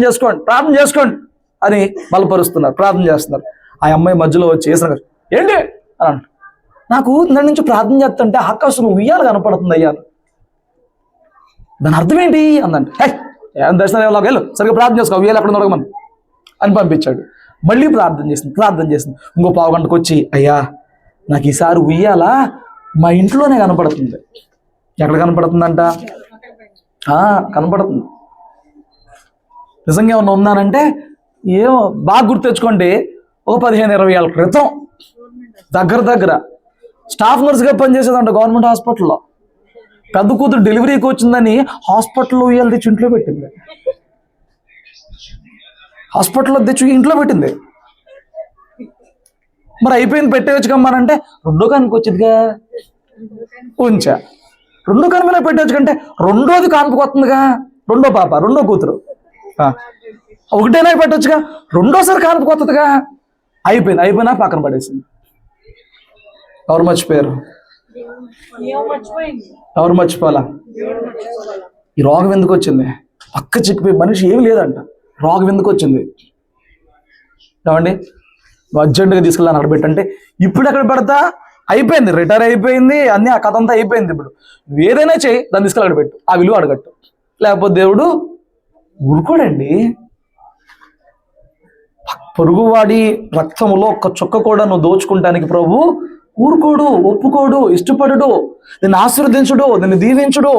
చేసుకోండి అని బలపరుస్తున్నారు, ప్రార్థన చేస్తున్నారు. ఆ అమ్మాయి మధ్యలో వచ్చి యేసన్న గారు ఏంటి అని అంట. నాకు దాని నుంచి ప్రార్థన చేస్తుంటే ఆకాశం ఉయ్యాలు కనపడుతుంది అయ్యా. దాని అర్థం ఏంటి అందంట. ఏం దర్శనం వెళ్ళు, సరిగ్గా ప్రార్థన చేసుకో, ఉయ్యాలు ఎక్కడ దొరకమని అని పంపించాడు. మళ్ళీ ప్రార్థన చేసింది. ఇంకో 1/2 గంటకు వచ్చి అయ్యా నాకు ఈసారి ఉయ్యాల మా ఇంట్లోనే కనపడుతుంది. ఎక్కడ కనపడుతుందంట? కనపడుతుంది. నిజంగా ఏమన్నా ఉన్నానంటే ఏమో బాగా గుర్తు తెచ్చుకోండి. ఒక 15-20 ఏళ్ళ క్రితం దగ్గర స్టాఫ్ నర్స్గా పనిచేసేదంట గవర్నమెంట్ హాస్పిటల్లో. పెద్ద కూతురు డెలివరీకి వచ్చిందని హాస్పిటల్లో ఉయ్యాలు తెచ్చి ఇంట్లో పెట్టింది. మరి అయిపోయింది పెట్టేయచ్చుకమ్మానంటే 2వ కానుక వచ్చిందిగా ఉంచా. 2వ కాను మీద పెట్టవచ్చు కంటే 2వది కానుపకు వస్తుందిగా, 2వ పాప, 2వ కూతురు, ఒకటేనా పెట్టవచ్చుగా, 2వసారి కానుపకు వస్తుందిగా. అయిపోయినా పక్కన పడేసింది. ఎవరు మర్చిపోయారు? ఎవరు మర్చిపోవాలా? ఈ రోగం ఎందుకు వచ్చింది? పక్క చిక్కిపోయి మనిషి ఏమి లేదంట, రోగం ఎందుకు వచ్చింది? ఏమండి నువ్వు అర్జెంటుగా తీసుకెళ్ళాను అక్కడ పెట్టంటే ఇప్పుడు ఎక్కడ పెడతా? అయిపోయింది, రిటైర్ అయిపోయింది, అన్నీ ఆ కథ అంతా అయిపోయింది. ఇప్పుడు నువ్వు ఏదైనా చేయి, దాన్ని తీసుకెళ్ళి అక్కడ పెట్టు, ఆ విలువ అడగట్టు, లేకపోతే దేవుడు ఊరుకోడండి. పొరుగువాడి రక్తములో ఒక్క చుక్క కూడా నువ్వు దోచుకుంటానికి ప్రభు ఊరుకోడు, ఒప్పుకోడు, ఇష్టపడడు, నిన్ను ఆశీర్వదించుడు, నిన్ను దీవించుడు.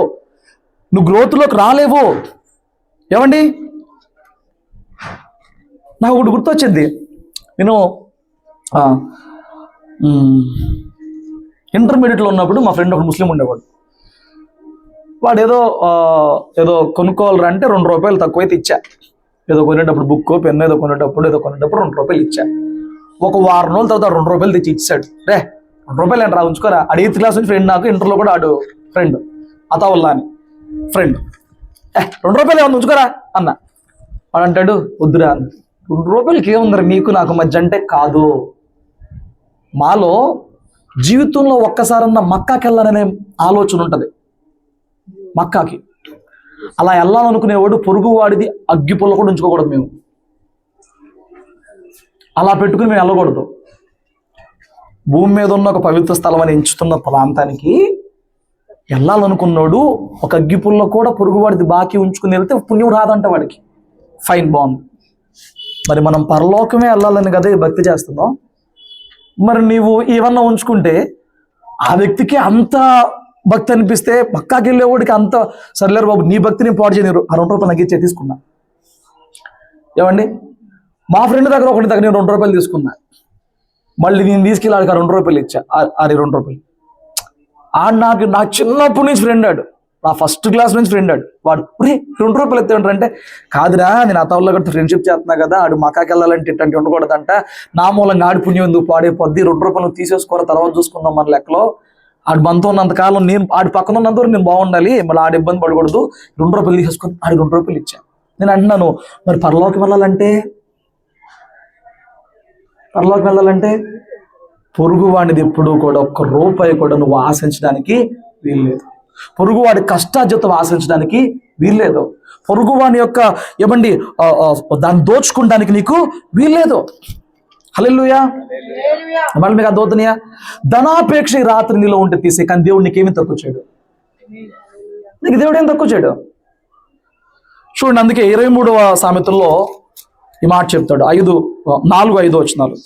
నువ్వు గ్రోత్లోకి రాలేవు. ఏమండి, నాకు ఒకటి గుర్తొచ్చింది. నేను ఇంటర్మీడియట్లో ఉన్నప్పుడు మా ఫ్రెండ్ ఒక ముస్లిం ఉండేవాడు. వాడు ఏదో కొనుక్కోవాలరా అంటే ₹2 తక్కువైతే ఇచ్చా. ఏదో కొనేటప్పుడు బుక్ పెన్ను ఏదో కొనేటప్పుడు ₹2 ఇచ్చా. ఒక వారం రోజుల తర్వాత ₹2 తెచ్చి ఇచ్చాడు. రే ₹2 ఏంటి రా, ఉంచుకోరా. ఆడు 8th క్లాస్ నుంచి ఫ్రెండ్, నాకు ఇంటర్లో కూడా ఆడు ఫ్రెండ్, అతావుల్లా అని ఫ్రెండ్. ₹2 ఏమన్నా ఉంచుకోరా అన్న. వాడు అంటాడు, వద్దురా. ₹2 ఏముందరా నీకు నాకు మధ్య అంటే కాదు. మాలో జీవితంలో ఒక్కసారన్నా మక్కాకి వెళ్ళాలనే ఆలోచన ఉంటుంది. మక్కాకి అలా వెళ్ళాలనుకునేవాడు పొరుగువాడిది అగ్గిపుల్ల కూడా ఉంచుకోకూడదు. మేము అలా పెట్టుకుని మేము వెళ్ళకూడదు. భూమి మీద ఉన్న ఒక పవిత్ర స్థలం అని ఎంచుతున్న ప్రాంతానికి వెళ్ళాలనుకున్నాడు ఒక అగ్గిపుల్ల కూడా పొరుగువాడిది బాకీ ఉంచుకుని వెళ్తే పుణ్యం రాదంట వాడికి. ఫైన్, బాగుంది. మరి మనం పరలోకమే వెళ్ళాలని కదా ఈ భక్తి చేస్తున్నాం. మరి నీవు ఏమన్నా ఉంచుకుంటే ఆ వ్యక్తికి అంత భక్తి అనిపిస్తే పక్కాకి వెళ్ళేవాడికి అంత సర్లేరు బాబు నీ భక్తిని పాడు చేయనిరు, ఆ ₹2 నాకు ఇచ్చే తీసుకున్నా. ఏమండి, మా ఫ్రెండ్ దగ్గర ఒకటి దగ్గర నేను ₹2 తీసుకున్నా. మళ్ళీ నేను తీసుకెళ్ళి ఆడికి ₹2 ఇచ్చా. ఆడి ₹2 నాకు చిన్నప్పటి నుంచి ఫ్రెండ్ ఆడు, నా ఫస్ట్ క్లాస్ నుంచి ఫ్రెండ్ ఆడు. వాడు ₹2 ఎత్తాడంటే, కాదురా నేను అతవుల్లో కట్టి ఫ్రెండ్షిప్ చేస్తున్నా కదా, ఆడు మకాకి వెళ్ళాలంటే ఇట్లాంటి ఉండకూడదంట, నా మూలంగా ఆడి పుణ్యం ఎందుకు పాడైపోద్ది, ₹2 తీసేసుకోరా తర్వాత చూసుకుందాం మన లెక్కలో. ఆడు మనతో ఉన్నంతకాలం నేను ఆడి పక్కన ఉన్నంతవరకు నేను బాగుండాలి, మళ్ళీ ఆడి ఇబ్బంది పడకూడదు. ₹2 తీసేసుకొని ఆడి ₹2 ఇచ్చా. నేను అంటున్నాను, మరి పరలోకి వెళ్ళాలంటే పొరుగువాడిది ఎప్పుడు కూడా ₹1 కూడా నువ్వు ఆశించడానికి వీల్లేదు. పొరుగువాడి కష్టార్జితం ఆశించడానికి వీల్లేదు. పొరుగువాడి యొక్క ఏమండి దాన్ని దోచుకోవడానికి నీకు వీల్లేదు. హల్లెలూయా. మళ్ళీ మీకు అర్థమవుతున్నాయా? ధనాపేక్ష ఈ రాత్రి నీలో ఉంటే తీసే, కానీ దేవుడు నీకేమీ తక్కువ చేయడు. నీకు దేవుడు ఏం తక్కువ చేయడు. చూడండి, అందుకే 23వ సామెతల్లో ఈ మాట చెప్తాడు. 4-5 వచనాలు.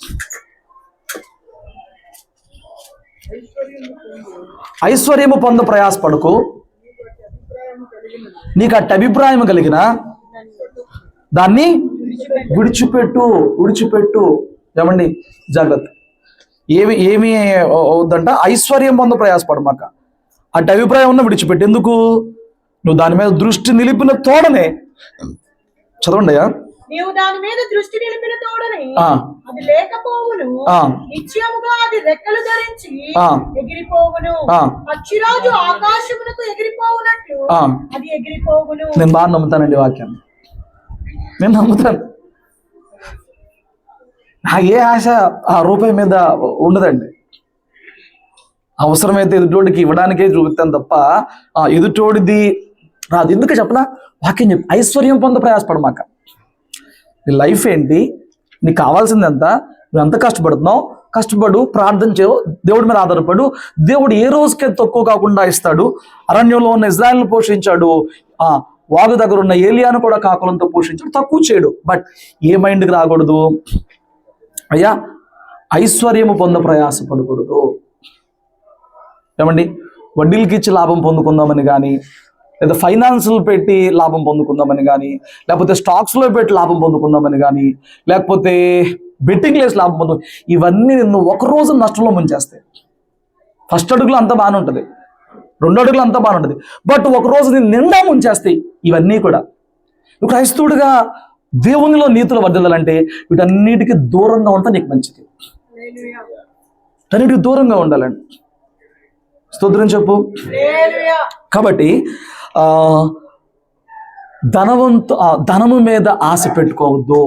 ఐశ్వర్యము పొంద ప్రయాసపడకు, నీకు అట్టి అభిప్రాయం కలిగిన దాన్ని విడిచిపెట్టు. ఏమండి, జాగ్రత్త. ఏమి అవుద్దంట, ఐశ్వర్యం పొంద ప్రయాసపడమాక, అట్టి అభిప్రాయం ఉన్న విడిచిపెట్టు. ఎందుకు? నువ్వు దాని మీద దృష్టి నిలిపిన తోడనే, చదవండి అయ్యా, నీవు దాని మీద దృష్టి నిలిపిన తోడనే అది లేకపోవును, నిత్యముగా అది రెక్కలు ధరించి ఎగిరిపోవును, పక్షిరాజు ఆకాశమునకు ఎగిరిపోవునట్లు అది ఎగిరిపోవును. నేను బాగా నమ్ముతానండి వాక్యం, నేను నమ్ముతాను. నాకు ఏ ఆశ ₹1 మీద ఉండదండి. అవసరమైతే ఎదుటోడికి ఇవ్వడానికే చూపుతాను తప్ప ఎదుటోడిది రాదు. ఎందుకు చెప్పనా? వాక్యం చెప్పి ఐశ్వర్యం పొంద ప్రయాసపడమాక. నీ లైఫ్ ఏంటి, నీకు కావాల్సింది ఎంత, నువ్వు ఎంత కష్టపడు, ప్రార్థన చేయవు, దేవుడి మీద ఆధారపడు. దేవుడు ఏ రోజుకే తక్కువ కాకుండా ఇస్తాడు. అరణ్యంలో ఉన్న ఇజ్రాయెల్ని పోషించాడు, వాగు దగ్గర ఉన్న ఏలియాను కూడా కాకులంతో పోషించాడు, తక్కువ చేయడు. బట్ ఏ మైండ్కి రాకూడదు, అయ్యా ఐశ్వర్యము పొంద ప్రయాసపడకూడదు. ఏమండి, వడ్డీలకి ఇచ్చి లాభం పొందుకుందామని కానీ, లేదా ఫైనాన్స్లు పెట్టి లాభం పొందుకుందామని కానీ, లేకపోతే స్టాక్స్లో పెట్టి లాభం పొందుకుందామని కానీ, లేకపోతే బెట్టింగ్ లేసి లాభం పొందు, ఇవన్నీ నిన్ను ఒకరోజు నష్టంలో ముంచేస్తాయి. ఫస్ట్ అడుగులో అంతా బాగానే ఉంటుంది, 2 అడుగులు అంతా బాగానే ఉంటుంది, బట్ ఒకరోజు నేను నిండా ముంచేస్తాయి ఇవన్నీ కూడా. నువ్వు క్రైస్తవుడిగా దేవునిలో నీతులు వర్ధిల్లాలంటే వీటన్నిటికీ దూరంగా ఉంటే నీకు మంచిది. అన్నిటికీ దూరంగా ఉండాలండి. స్తోత్రం చెప్పు. కాబట్టి ధనము మీద ఆశ పెట్టుకోవద్దు.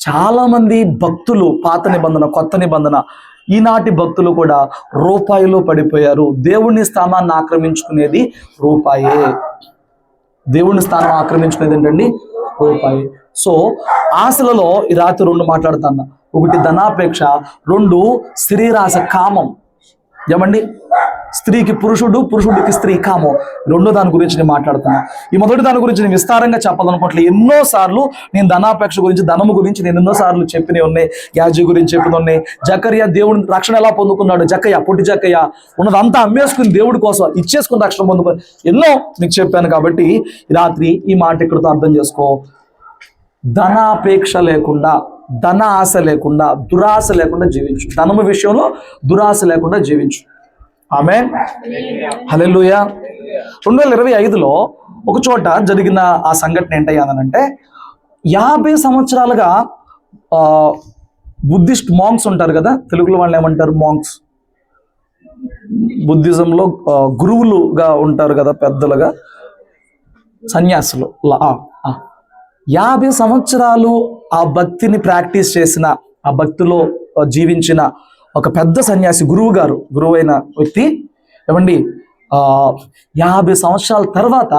చాలా మంది భక్తులు పాత నిబంధన కొత్త నిబంధన ఈనాటి భక్తులు కూడా రూపాయిలో పడిపోయారు. దేవుని స్థానాన్ని ఆక్రమించుకునేది రూపాయే. దేవుని స్థానం ఆక్రమించుకునేది ఏంటండి? రూపాయి. సో ఆశలలో ఈ రాత్రి 2 మాట్లాడుతున్నా. 1 ధనాపేక్ష, 2 శరీరాశ, కామం. ఏమండి, స్త్రీకి పురుషుడు, పురుషుడికి స్త్రీ కామం. రెండో దాని గురించి నేను మాట్లాడుతున్నా. ఈ మొదటి దాని గురించి నేను విస్తారంగా చెప్పాలనుకోవట్లేదు. ఎన్నోసార్లు నేను ధనాపేక్ష గురించి, ధనము గురించి నేను ఎన్నోసార్లు చెప్పినవి ఉన్నాయి. యాజీ గురించి చెప్పినవి ఉన్నాయి. జకర్యా దేవుని రక్షణ ఎలా పొందుకున్నాడు, పొట్టి జక్కయ్య ఉన్నదంతా అమ్మేసుకుని దేవుడి కోసం ఇచ్చేసుకుని రక్షణ పొందుకొని ఎన్నో మీకు చెప్పాను. కాబట్టి రాత్రి ఈ మాట ఇక్కడితో అర్థం చేసుకో. ధనాపేక్ష లేకుండా, ధన ఆశ లేకుండా, దురాశ లేకుండా జీవించు. ధనము విషయంలో దురాశ లేకుండా జీవించు. ఆమేన్, హల్లెలూయా. 2025లో ఒక చోట జరిగిన ఆ సంఘటన ఏంటయ్యానంటే, 50 సంవత్సరాలుగా బుద్ధిస్ట్ మాంగ్స్ ఉంటారు కదా, తెలుగులో వాళ్ళు ఏమంటారు, మాంగ్స్. బుద్ధిజంలో గురువులుగా ఉంటారు కదా, పెద్దలుగా, సన్యాసులు. 50 సంవత్సరాలు ఆ భక్తిని ప్రాక్టీస్ చేసిన, ఆ భక్తిలో జీవించిన ఒక పెద్ద సన్యాసి, గురువైన వ్యక్తి ఏమండి, 50 సంవత్సరాల తర్వాత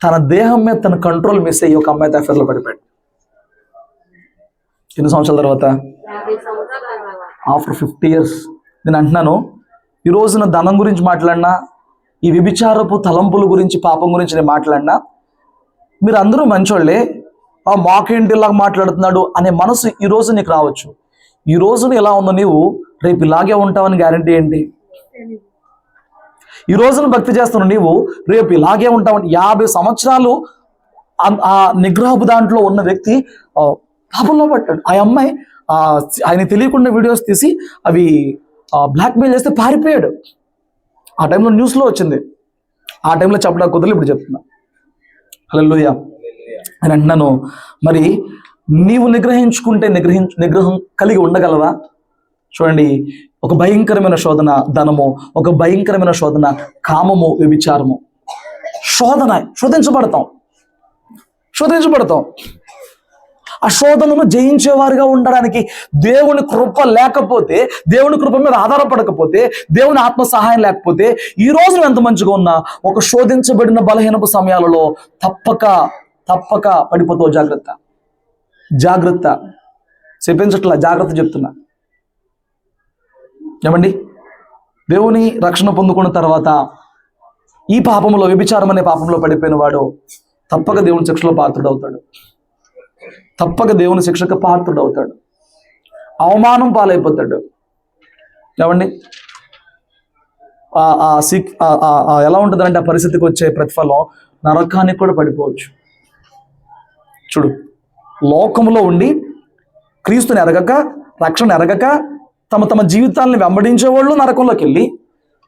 తన దేహం మీద తన కంట్రోల్ మిస్ అయ్యి ఒక అమ్మాయితో అఫేర్లో పడిపోయాడు. ఎన్ని సంవత్సరాల తర్వాత? After 50 years. నేను అంటున్నాను, ఈ రోజున ధనం గురించి మాట్లాడినా, ఈ వ్యభిచారపు తలంపుల గురించి, పాపం గురించి నేను మాట్లాడినా, మీరు అందరూ మంచోళ్ళే, మాకేంటి ఇలాగ మాట్లాడుతున్నాడు అనే మనసు ఈ రోజు నీకు రావచ్చు. ఈ రోజున ఎలా ఉందో నీవు రేపు ఇలాగే ఉంటావని గ్యారంటీ ఏంటి? ఈ రోజున భక్తి చేస్తున్నావు నీవు రేపు ఇలాగే ఉంటావని. 50 సంవత్సరాలు ఆ నిగ్రహపు దాంట్లో ఉన్న వ్యక్తి పాపంలో పట్టాడు. ఆ అమ్మాయి ఆయన తెలియకుండా వీడియోస్ తీసి అవి బ్లాక్మెయిల్ చేస్తే పారిపోయాడు. ఆ టైంలో న్యూస్లో వచ్చింది. ఆ టైంలో చెప్పడానికి కుదరలు, ఇప్పుడు చెప్తున్నా. హల్లెలూయా అని అంటున్నాను. మరి నీవు నిగ్రహించుకుంటే నిగ్రహం కలిగి ఉండగలవా? చూడండి, ఒక భయంకరమైన శోధన ధనము, ఒక భయంకరమైన శోధన కామము, వ్యభిచారము. శోధించబడతాం. ఆ శోధనను జయించేవారిగా ఉండడానికి దేవుని కృప లేకపోతే, దేవుని కృప మీద ఆధారపడకపోతే, దేవుని ఆత్మ సహాయం లేకపోతే, ఈ రోజు ఎంత మంచిగా ఉన్నా ఒక శోధించబడిన బలహీనపు సమయాలలో తప్పక పడిపోతావు. జాగ్రత్త చెప్పించట్లా, జాగ్రత్త చెప్తున్నా. ఏమండి, దేవుని రక్షణ పొందుకున్న తర్వాత ఈ పాపంలో, వ్యభిచారం అనే పాపంలో పడిపోయిన వాడు తప్పక దేవుని శిక్షలో పాత్రుడవుతాడు. దేవుని శిక్షకు పాత్రుడవుతాడు. అవమానం పాలైపోతాడు. ఏమండి, ఎలా ఉంటుందంటే ఆ పరిస్థితికి వచ్చే ప్రతిఫలం నరకానికి కూడా పడిపోవచ్చు. చూడు, లోకములో ఉండి క్రీస్తుని ఎరగక, రక్షణ ఎరగక తమ జీవితాలను వెంబడించే వాళ్ళు నరకంలోకి వెళ్ళి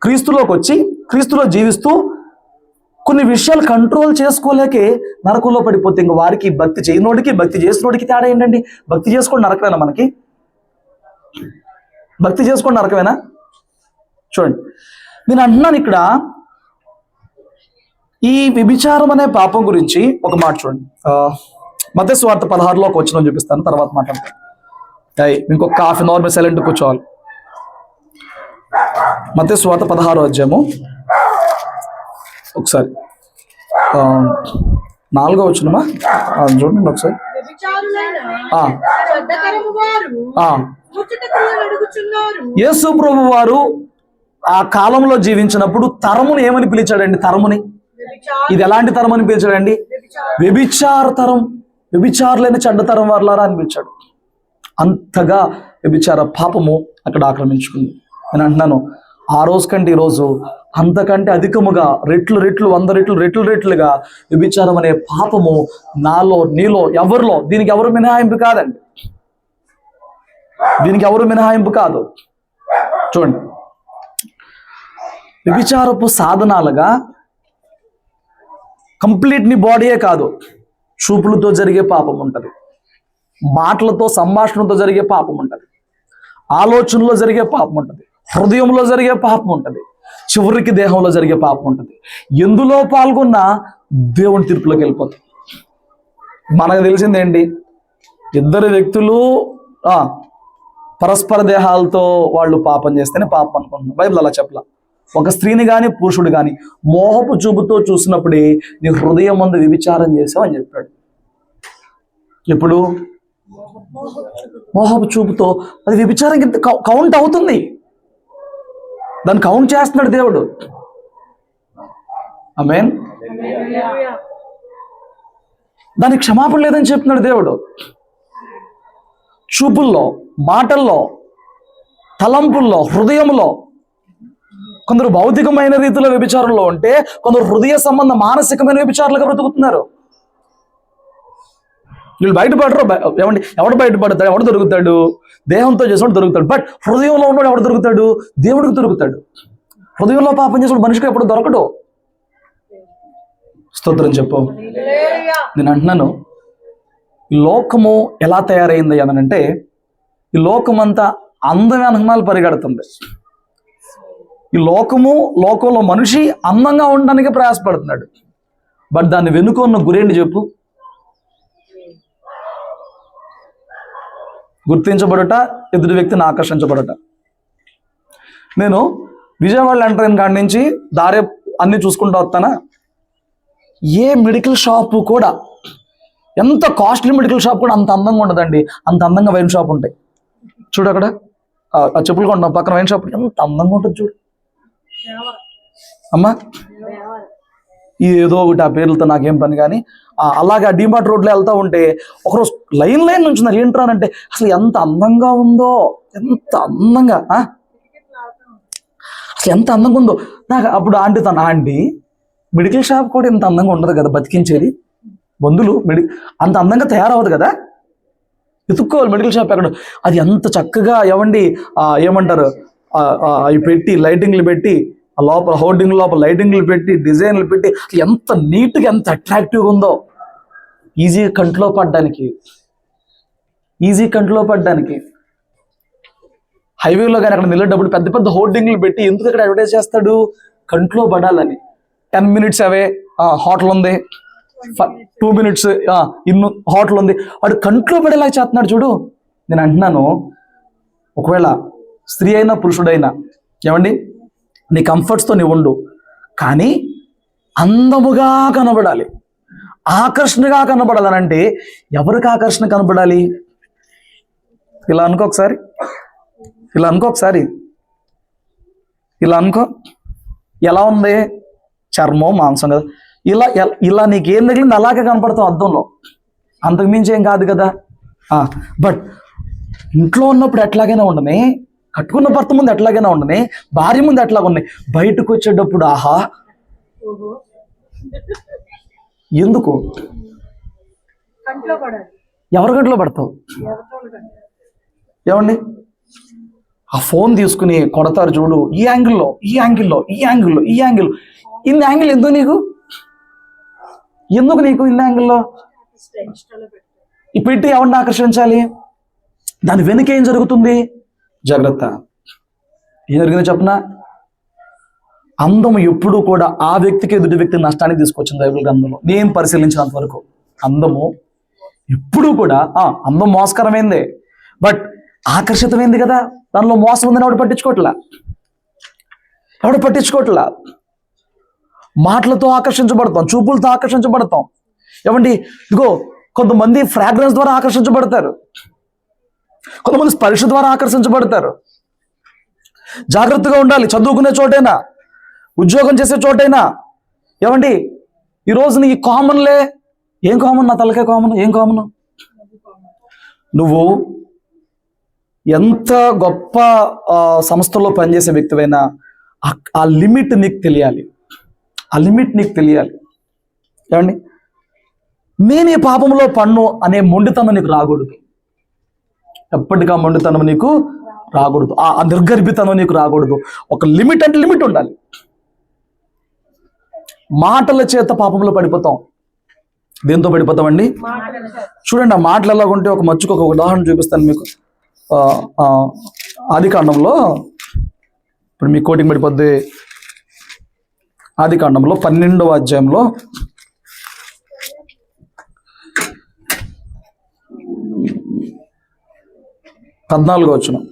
క్రీస్తులోకి వచ్చి క్రీస్తులో జీవిస్తూ కొన్ని విషయాలు కంట్రోల్ చేసుకోలేకే నరకంలో పడిపోతే ఇంక వారికి భక్తి చేయనోడికి, భక్తి చేసినోడికి తేడా ఏంటండి? భక్తి చేసుకోండి నరకమేనా? మనకి భక్తి చేసుకోండి నరకమేనా? చూడండి, నేను అంటున్నాను ఇక్కడ ఈ వ్యభిచారం అనే పాపం గురించి ఒక మాట చూడండి. మత్తయి సువార్త 16లో ఒక వచనం చూపిస్తాను, తర్వాత మాట్లాడతాను. ఇంకొక హాఫ్ అన్ అవర్ మీరు సైలెంట్ కూర్చోవాలి. మత్తయి సువార్త 16వ అధ్యాయము ఒకసారి 4వ వచనమా చూడండి ఒకసారి. యేసు ప్రభు వారు ఆ కాలంలో జీవించినప్పుడు తరముని ఏమని పిలిచాడండి? తరముని, ఇది ఎలాంటి తరం అని పిలిచాడండి? వ్యభిచార తరం, వ్యభిచారులైన చెడ్డ తరం వారులారా అని పిలిచాడు. అంతగా వ్యభిచార పాపము అక్కడ ఆక్రమించుకుంది. నేను అంటున్నాను, ఆ రోజు కంటే ఈరోజు అంతకంటే అధికముగా రెట్లు 100 రెట్లుగా వ్యభిచారం అనే పాపము నాలో, నీలో, ఎవరిలో, దీనికి ఎవరు మినహాయింపు కాదండి. దీనికి ఎవరు మినహాయింపు కాదు. చూడండి, వ్యభిచారపు సాధనాలుగా కంప్లీట్ నీ బాడీయే కాదు, చూపులతో జరిగే పాపం ఉంటుంది, మాటలతో, సంభాషణతో జరిగే పాపం ఉంటుంది, ఆలోచనలో జరిగే పాపం ఉంటుంది, హృదయంలో జరిగే పాపం ఉంటుంది, చివరికి దేహంలో జరిగే పాపం ఉంటుంది. ఎందులో పాల్గొన్నా దేవుని తీర్పులోకి వెళ్ళిపోతాం. మనకు తెలిసిందేంటి? ఇద్దరు వ్యక్తులు పరస్పర దేహాలతో వాళ్ళు పాపం చేస్తేనే పాపం అనుకుంటున్నాం. బైబిల్ అలా చెప్పలా. ఒక స్త్రీని కానీ పురుషుడు కానీ మోహపు చూపుతో చూసినప్పుడే నీ హృదయం ముందు వ్యభిచారం చేసావు అని చెప్పాడు. ఇప్పుడు మోహపు చూపుతో అది వ్యభిచారం కౌంట్ అవుతుంది. దాన్ని కౌంట్ చేస్తున్నాడు దేవుడు. ఆమేన్. దానికి క్షమాపణ లేదని చెప్తున్నాడు దేవుడు. చూపుల్లో, మాటల్లో, తలంపుల్లో, హృదయంలో. కొందరు భౌతికమైన రీతిలో వ్యభిచారంలో ఉంటే కొందరు హృదయ సంబంధ మానసికమైన వ్యభిచారులుగా బ్రతుకుతున్నారు. వీళ్ళు బయటపడరు. ఏమండి, ఎవడు బయటపడతాడు? ఎవడు దొరుకుతాడు? దేహంతో చేసినప్పుడు దొరుకుతాడు. బట్ హృదయంలో ఉన్నాడు ఎవడు దొరుకుతాడు? దేవుడికి దొరుకుతాడు. హృదయంలో పాపం చేసిన మనిషికి ఎప్పుడు దొరకడు. స్తోత్రం చెప్పు. నేను అంటున్నాను, ఈ లోకము ఎలా తయారైంది అని అంటే, ఈ లోకమంతా అందమైన అంగనాలు పరిగెడుతుంది. ఈ లోకంలో మనిషి అందంగా ఉండడానికి ప్రయాసపడుతున్నాడు. బట్ దాన్ని వెనుకున్న గురేంటి చెప్పు? గుర్తించబడుట, ఎదుటి వ్యక్తిని ఆకర్షించబడుట. నేను విజయవాడలో ఎంటర్ అయిన కాడి నుంచి దారి అన్ని చూసుకుంటూ వస్తానా, ఏ మెడికల్ షాపు కూడా, ఎంత కాస్ట్లీ మెడికల్ షాప్ కూడా అంత అందంగా ఉండదండి. అంత అందంగా వైన్ షాప్ ఉంటాయి. చూడు అక్కడ ఆ చెప్పులు కొంటాం పక్కన వైన్ షాప్, ఎంత అందంగా ఉంటుంది చూడు అమ్మా. ఏదో ఒకటి ఆ పేర్లతో నాకేం పని. కానీ అలాగే డిమార్ట్ రోడ్లో వెళ్తా ఉంటే ఒకరోజు లైన్ నుంచున్నారు. ఏంట్రానంటే అసలు ఎంత అందంగా ఉందో, ఎంత అందంగా, అసలు ఎంత అందంగా ఉందో. నాకు అప్పుడు ఆంటీ మెడికల్ షాప్ కూడా ఇంత అందంగా ఉండదు కదా బతికించేది. బంధువులు అంత అందంగా తయారవదు కదా, ఎత్తుక్కోవాలి మెడికల్ షాప్ ఎక్కడ. అది ఎంత చక్కగా ఏమండి ఏమంటారు అవి పెట్టి, లైటింగ్లు పెట్టి, లోపల హోర్డింగ్ లోపల లైటింగ్లు పెట్టి, డిజైన్లు పెట్టి, ఎంత నీట్గా, ఎంత అట్రాక్టివ్గా ఉందో. ఈజీగా కంట్లో పడ్డానికి హైవేలో కానీ అక్కడ నిలబడేటప్పుడు పెద్ద పెద్ద హోర్డింగ్లు పెట్టి ఎందుకు అక్కడ అడ్వర్టైజ్ చేస్తాడు? కంట్లో పడాలని. 10 minutes అవే హోటల్ ఉంది, 2 minutes ఇన్ను హోటల్ ఉంది. వాడు కంట్లో పడేలా చేస్తున్నాడు చూడు. నేను అంటున్నాను, ఒకవేళ స్త్రీ అయినా పురుషుడైనా ఏమండి, నీ కంఫర్ట్స్తో నీవు ఉండు, కానీ అందముగా కనబడాలి, ఆకర్షణగా కనబడాలని అంటే ఎవరికి ఆకర్షణ కనబడాలి? ఇలా అనుకో ఒకసారి, ఇలా అనుకో. ఎలా ఉంది? చర్మం, మాంసం కదా. ఇలా నీకేం తగిలింది అలాగే కనపడతావు అద్దంలో, అంతకు మించి ఏం కాదు కదా. బట్ ఇంట్లో ఉన్నప్పుడు ఎట్లాగైనా ఉండని, కట్టుకున్న భర్త ముందు ఎట్లాగైనా ఉండని, భార్య ముందు ఎట్లాగా ఉన్నాయి, బయటకు వచ్చేటప్పుడు ఆహా. ఎందుకు? ఎవరి గంటలో పడతావు? ఏమండి, ఆ ఫోన్ తీసుకుని కొడతారు చూడు, ఈ యాంగిల్లో ఇన్ని యాంగిల్ ఎందుకు నీకు ఇన్ని యాంగిల్లో ఈ పెట్టి ఎవరిని ఆకర్షించాలి? దాని వెనుక ఏం జరుగుతుంది? జాగ్రత్త. ఏం జరిగిందో చెప్పనా? అందం ఎప్పుడూ కూడా ఆ వ్యక్తికి ఎదుటి వ్యక్తి నష్టాన్ని తీసుకొచ్చింది బైబిల్ గ్రంథంలో నేను పరిశీలించినంత వరకు. అందము ఎప్పుడూ కూడా అందం మోసకరమైందే, బట్ ఆకర్షితమైంది కదా. దానిలో మోసం ఉందని ఎవడు పట్టించుకోవట్లా. మాటలతో ఆకర్షించబడతాం, చూపులతో ఆకర్షించబడతాం. ఏమండి, ఇదిగో కొంతమంది ఫ్రాగ్రెన్స్ ద్వారా ఆకర్షించబడతారు, కొంతమంది స్పర్శ ద్వారా ఆకర్షించబడతారు. జాగ్రత్తగా ఉండాలి. చదువుకునే చోటైనా, ఉద్యోగం చేసే చోటైనా. ఏమండి, ఈరోజు నీ కామన్లే. ఏం కామన్? నా తలకే కామన్. ఏం కామన్? నువ్వు ఎంత గొప్ప సంస్థలో పనిచేసే వ్యక్తివైనా ఆ లిమిట్ నీకు తెలియాలి. ఏమండి, నేను ఈ పాపంలో పన్ను అనే మొండితనం నీకు రాకూడదు. ఎప్పటికీ ఆ మొండితనం నీకు రాకూడదు, ఆ నిర్గర్భితనం నీకు రాకూడదు. ఒక లిమిట్ అంటే లిమిట్ ఉండాలి. మాటల చేత పాపంలో పడిపోతాం. దేంతో పడిపోతామండి? చూడండి, ఆ మాటలు ఎలాగుంటే ఒక మచ్చుకు ఒక ఉదాహరణ చూపిస్తాను మీకు. ఆదికాండంలో, ఇప్పుడు మీ కోటింగ్ పడిపోద్ది. ఆదికాండంలో 12వ అధ్యాయంలో 14వ వచనం.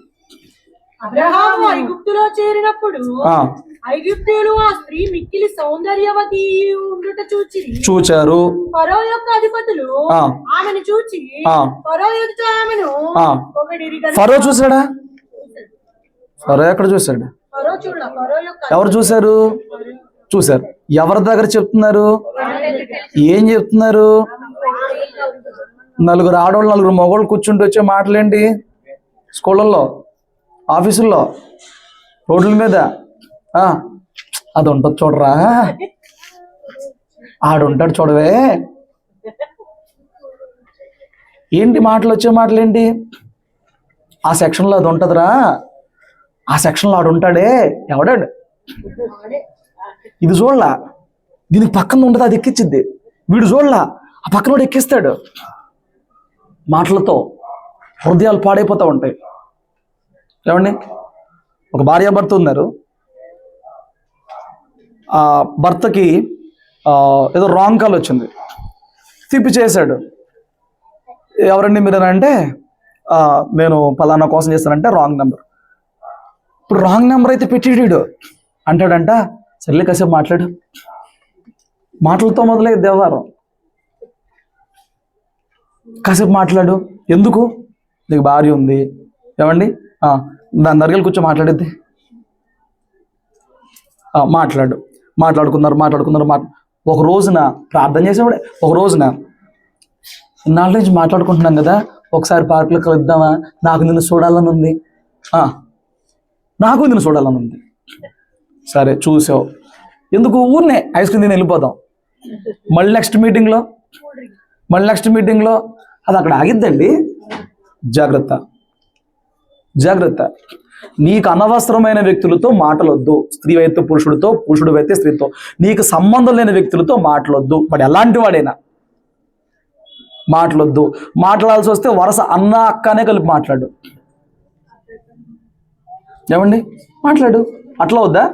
అబ్రహాము ఐగుప్తులో చేరినప్పుడు ఐగుప్తీయులు ఆ స్త్రీ మిక్కిలి సౌందర్యవతి ఉండుట చూచారు. ఫరో యొక్క అధిపతులు ఆమెను చూచి ఫరో ఎదుట ఆమెను పొగిడిరి. ఫరో చూసాడా? ఫరో ఎక్కడ చూశాడు? ఫరో ఎవరు చూశారు? చూశారు. ఎవరి దగ్గర చెప్తున్నారు? ఏం చెప్తున్నారు? నలుగురు ఆడవాళ్ళు నలుగురు మగవాళ్ళు కూర్చుంటూ వచ్చే మాటలేంటి? స్కూళ్ళల్లో, ఆఫీసుల్లో, రోడ్ల మీద అది ఉంటుంది చూడరా, ఆడుంటాడు చూడవే. ఏంటి మాటలు వచ్చే మాటలేంటి? ఆ సెక్షన్లో అది ఉంటుందిరా, ఆ సెక్షన్లో ఆడు ఉంటాడే, ఎవడాడు? ఇది చూడలా, దీనికి పక్కన ఉంటుంది, అది ఎక్కించిద్ది. వీడు చూడలా, ఆ పక్కన ఎక్కిస్తాడు. మాటలతో హృదయాలు పాడైపోతూ ఉంటాయి. ఏమండి, ఒక భార్యాభర్త ఉన్నారు. ఆ భర్తకి ఏదో రాంగ్ కాల్ వచ్చింది, తిప్పి చేశాడు. ఎవరండి మీరు అంటే, నేను పలానా కోసం చేస్తానంటే రాంగ్ నెంబర్. ఇప్పుడు రాంగ్ నెంబర్ అయితే పెట్టేడు అంటాడంట. సర్లే కాసేపు మాట్లాడు. మాటలతో మొదలయ్యే దేవారం. కాసేపు మాట్లాడు. ఎందుకు? నీకు భార్య ఉంది. ఏమండి, దాని దగ్గర కూర్చో మాట్లాడిద్ది. మాట్లాడుకున్నారు. ఒక రోజున ప్రార్థన చేసేవాడే. ఒక రోజున, ఇన్నాళ్ళ నుంచి మాట్లాడుకుంటున్నాం కదా, ఒకసారి పార్కులో కలుద్దామా, నాకు నిన్ను చూడాలని ఉంది. నాకు నిన్ను చూడాలని ఉంది. సరే చూసావు, ఎందుకు ఊరినే ఐస్ క్రీమ్ తిని వెళ్ళిపోదాం. మళ్ళీ నెక్స్ట్ మీటింగ్లో అది అక్కడ ఆగిద్దండి. జాగ్రత్త. నీకు అనవసరమైన వ్యక్తులతో మాటలొద్దు. స్త్రీ అయితే పురుషుడితో, పురుషుడు అయితే స్త్రీతో, నీకు సంబంధం లేని వ్యక్తులతో మాటలొద్దు. వాడు ఎలాంటి వాడైనా మాటలొద్దు. మాట్లాడాల్సి వస్తే వరుస అన్న అక్కనే కలిపి మాట్లాడు. ఏమండి, మాట్లాడు. అట్లా వద్దా?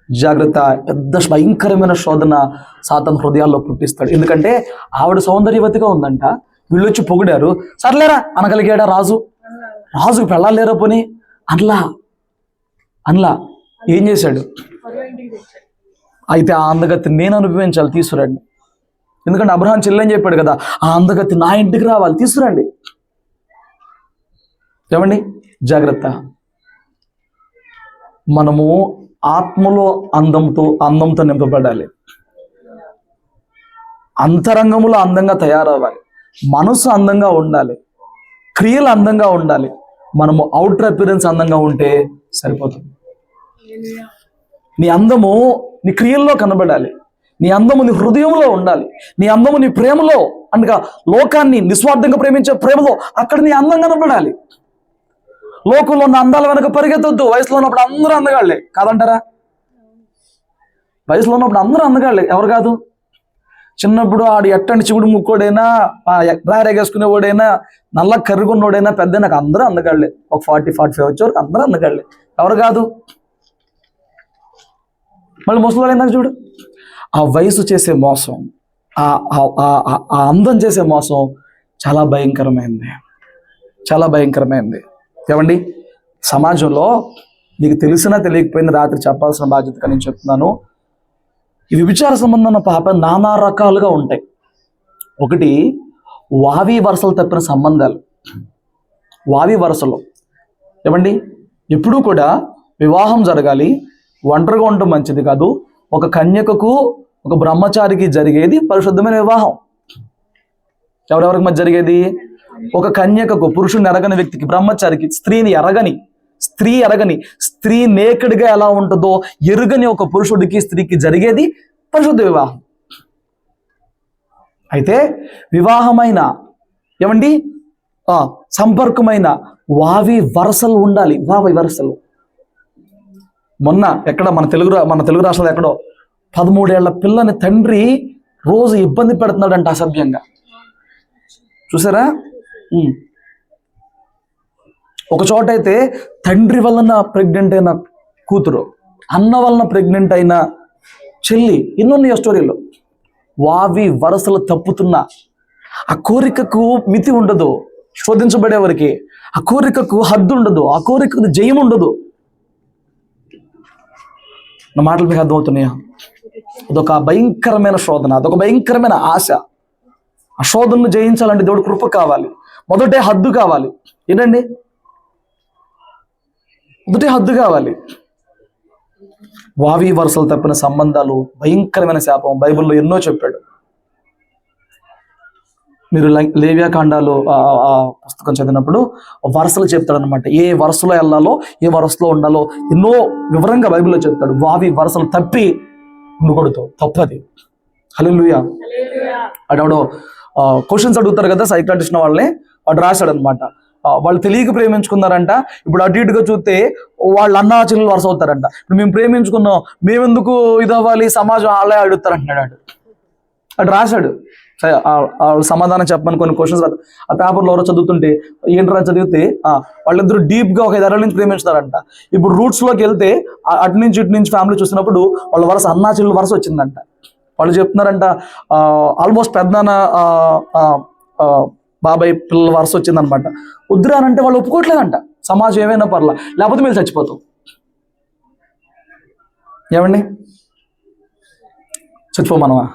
జాగ్రత్త. పెద్ద భయంకరమైన శోధన సాతాను హృదయాల్లో పుట్టిస్తాడు. ఎందుకంటే ఆవిడ సౌందర్యవతిగా ఉందంట, వీళ్ళు వచ్చి పొగిడారు. సర్లేరా అనగలిగాడా రాజుకు పెళ్ళాలేరా పోనీ అనలా ఏం చేశాడు? అయితే ఆ అందగత్తి నేను అనుభవించాలి, తీసుకురండి. ఎందుకంటే అబ్రహాం చెల్లెని చెప్పాడు కదా, ఆ అందగత్తి నా ఇంటికి రావాలి, తీసుకురండి. ఏమండి, జాగ్రత్త. మనము ఆత్మలో అందంతో నింపబడాలి. అంతరంగములో అందంగా తయారవ్వాలి. మనసు అందంగా ఉండాలి. క్రియలు అందంగా ఉండాలి. మనము అవుటర్ అపిరెన్స్ అందంగా ఉంటే సరిపోతుంది. నీ అందము నీ క్రియల్లో కనబడాలి. నీ అందము నీ హృదయంలో ఉండాలి. నీ అందము నీ ప్రేమలో, అనగా లోకాన్ని నిస్వార్థంగా ప్రేమించే ప్రేమలో అక్కడ నీ అందం కనబడాలి. లోకంలో ఉన్న అందాల వెనక పరిగెత్తొద్దు. వయసులో ఉన్నప్పుడు అందరూ అందగాళ్లే కాదంటారా? వయసులో ఉన్నప్పుడు అందరూ అందగాళ్లే. ఎవరు కాదు? చిన్నప్పుడు ఆడు ఎట్టండి చిగుడు ముక్కోడైనా, రారేగేసుకునేవాడైనా, నల్ల కర్రుగున్నోడైనా, పెద్ద నాకు అందరూ అందగాళ్లే. ఒక 40-45 వచ్చే వరకు అందరూ అందగాళ్లే. ఎవరు కాదు? మళ్ళీ ముసలి ఇందాక చూడు, ఆ వయసు చేసే మోసం, ఆ అందం చేసే మోసం చాలా భయంకరమైంది. ఏమండి, సమాజంలో నీకు తెలిసినా తెలియకపోయినా రాత్రి చెప్పాల్సిన బాధ్యతగా నేను చెప్తున్నాను. ఈ విభిచార సంబంధమైన పాపం నానా రకాలుగా ఉంటాయి. ఒకటి, వావి వరసలు తప్పిన సంబంధాలు. వావి వరసలు ఏమండి, ఎప్పుడూ కూడా వివాహం జరగాలి. ఒంటరిగా ఉండటం మంచిది కాదు. ఒక కన్యకకు ఒక బ్రహ్మచారికి జరిగేది పరిశుద్ధమైన వివాహం. ఎవరెవరికి మధ్య జరిగేది? ఒక కన్యకకు, పురుషుని ఎరగని వ్యక్తికి, బ్రహ్మచారికి, స్త్రీ ఎరగని, స్త్రీ నేకడిగా ఎలా ఉంటుందో ఎరుగని ఒక పురుషుడికి, స్త్రీకి జరిగేది పరిశుద్ధ వివాహం. అయితే వివాహమైన ఏమండి సంపర్కమైన వావి వరసలు ఉండాలి. వావి వరసలు. మొన్న ఎక్కడ మన తెలుగు రాష్ట్రాలు ఎక్కడో 13 ఏళ్ల పిల్లని తండ్రి రోజు ఇబ్బంది పెడుతున్నాడంట అసభ్యంగా. చూసారా? ఒక చోట అయితే తండ్రి వలన ప్రెగ్నెంట్ అయిన కూతురు, అన్న వలన ప్రెగ్నెంట్ అయిన చెల్లి, ఎన్నోన్నాయో స్టోరీలో. వావి వరసలు తప్పుతున్న ఆ కోరికకు మితి ఉండదు. శోధించబడేవారికి ఆ కోరికకు హద్దు ఉండదు. ఆ కోరికకు జయం ఉండదు. నా మాటలు మీకు అర్థమవుతున్నాయా? అదొక భయంకరమైన శోధన, అదొక భయంకరమైన ఆశ. ఆ శోధనను జయించాలంటే దేవుడు కృప కావాలి. మొదటే హద్దు కావాలి. ఏంటండి? మొదటి హద్దు కావాలి. వావి వరుసలు తప్పిన సంబంధాలు భయంకరమైన శాపం. బైబిల్లో ఎన్నో చెప్పాడు. మీరు లేవ్యాకాండాలు ఆ పుస్తకం చదివినప్పుడు వరుసలు చెప్తాడనమాట. ఏ వరుసలో వెళ్ళాలో, ఏ వరుసలో ఉండాలో ఎన్నో వివరంగా బైబిల్లో చెప్తాడు. వావి వరుసలు తప్పి ఉండకూడదు, తప్పది. హల్లెలూయా. అడవడో క్వశ్చన్స్ అడుగుతారు కదా సైకాట్రిస్ట్ వాళ్ళని, వాడు రాశాడు అనమాట. వాళ్ళు తెలియక ప్రేమించుకున్నారంట. ఇప్పుడు అటు ఇటుగా చూస్తే వాళ్ళు అన్నా చెల్లెలు వరుస అవుతారంట. ఇప్పుడు మేము ప్రేమించుకున్నాం, మేమెందుకు ఇది అవ్వాలి, సమాజం వాళ్ళే అడుగుతారంటున్నాడు. అటు రాశాడు. సమాధానం చెప్పమని కొన్ని క్వశ్చన్స్ ఆ పేపర్లో ఎవరో చదువుతుంటే ఏంటరా చదివితే వాళ్ళిద్దరు డీప్గా ఒక 5 ఏళ్ళ నుంచి ప్రేమించుతారంట. ఇప్పుడు రూట్స్లోకి వెళ్తే అటు నుంచి ఇటు నుంచి ఫ్యామిలీ చూసినప్పుడు వాళ్ళ వరుస అన్నా చెల్లెలు వరుస వచ్చిందంట. వాళ్ళు చెప్తున్నారంట ఆల్మోస్ట్ పెద్దనాన్న బాబాయ్ పిల్లల వరుస వచ్చిందనమాట. వద్దురానంటే వాళ్ళు ఒప్పుకోవట్లేదంట. సమాజం ఏమైనా పర్లా, లేకపోతే మీరు చచ్చిపోతాం. ఏమండి, చచ్చిపోమన్నావా?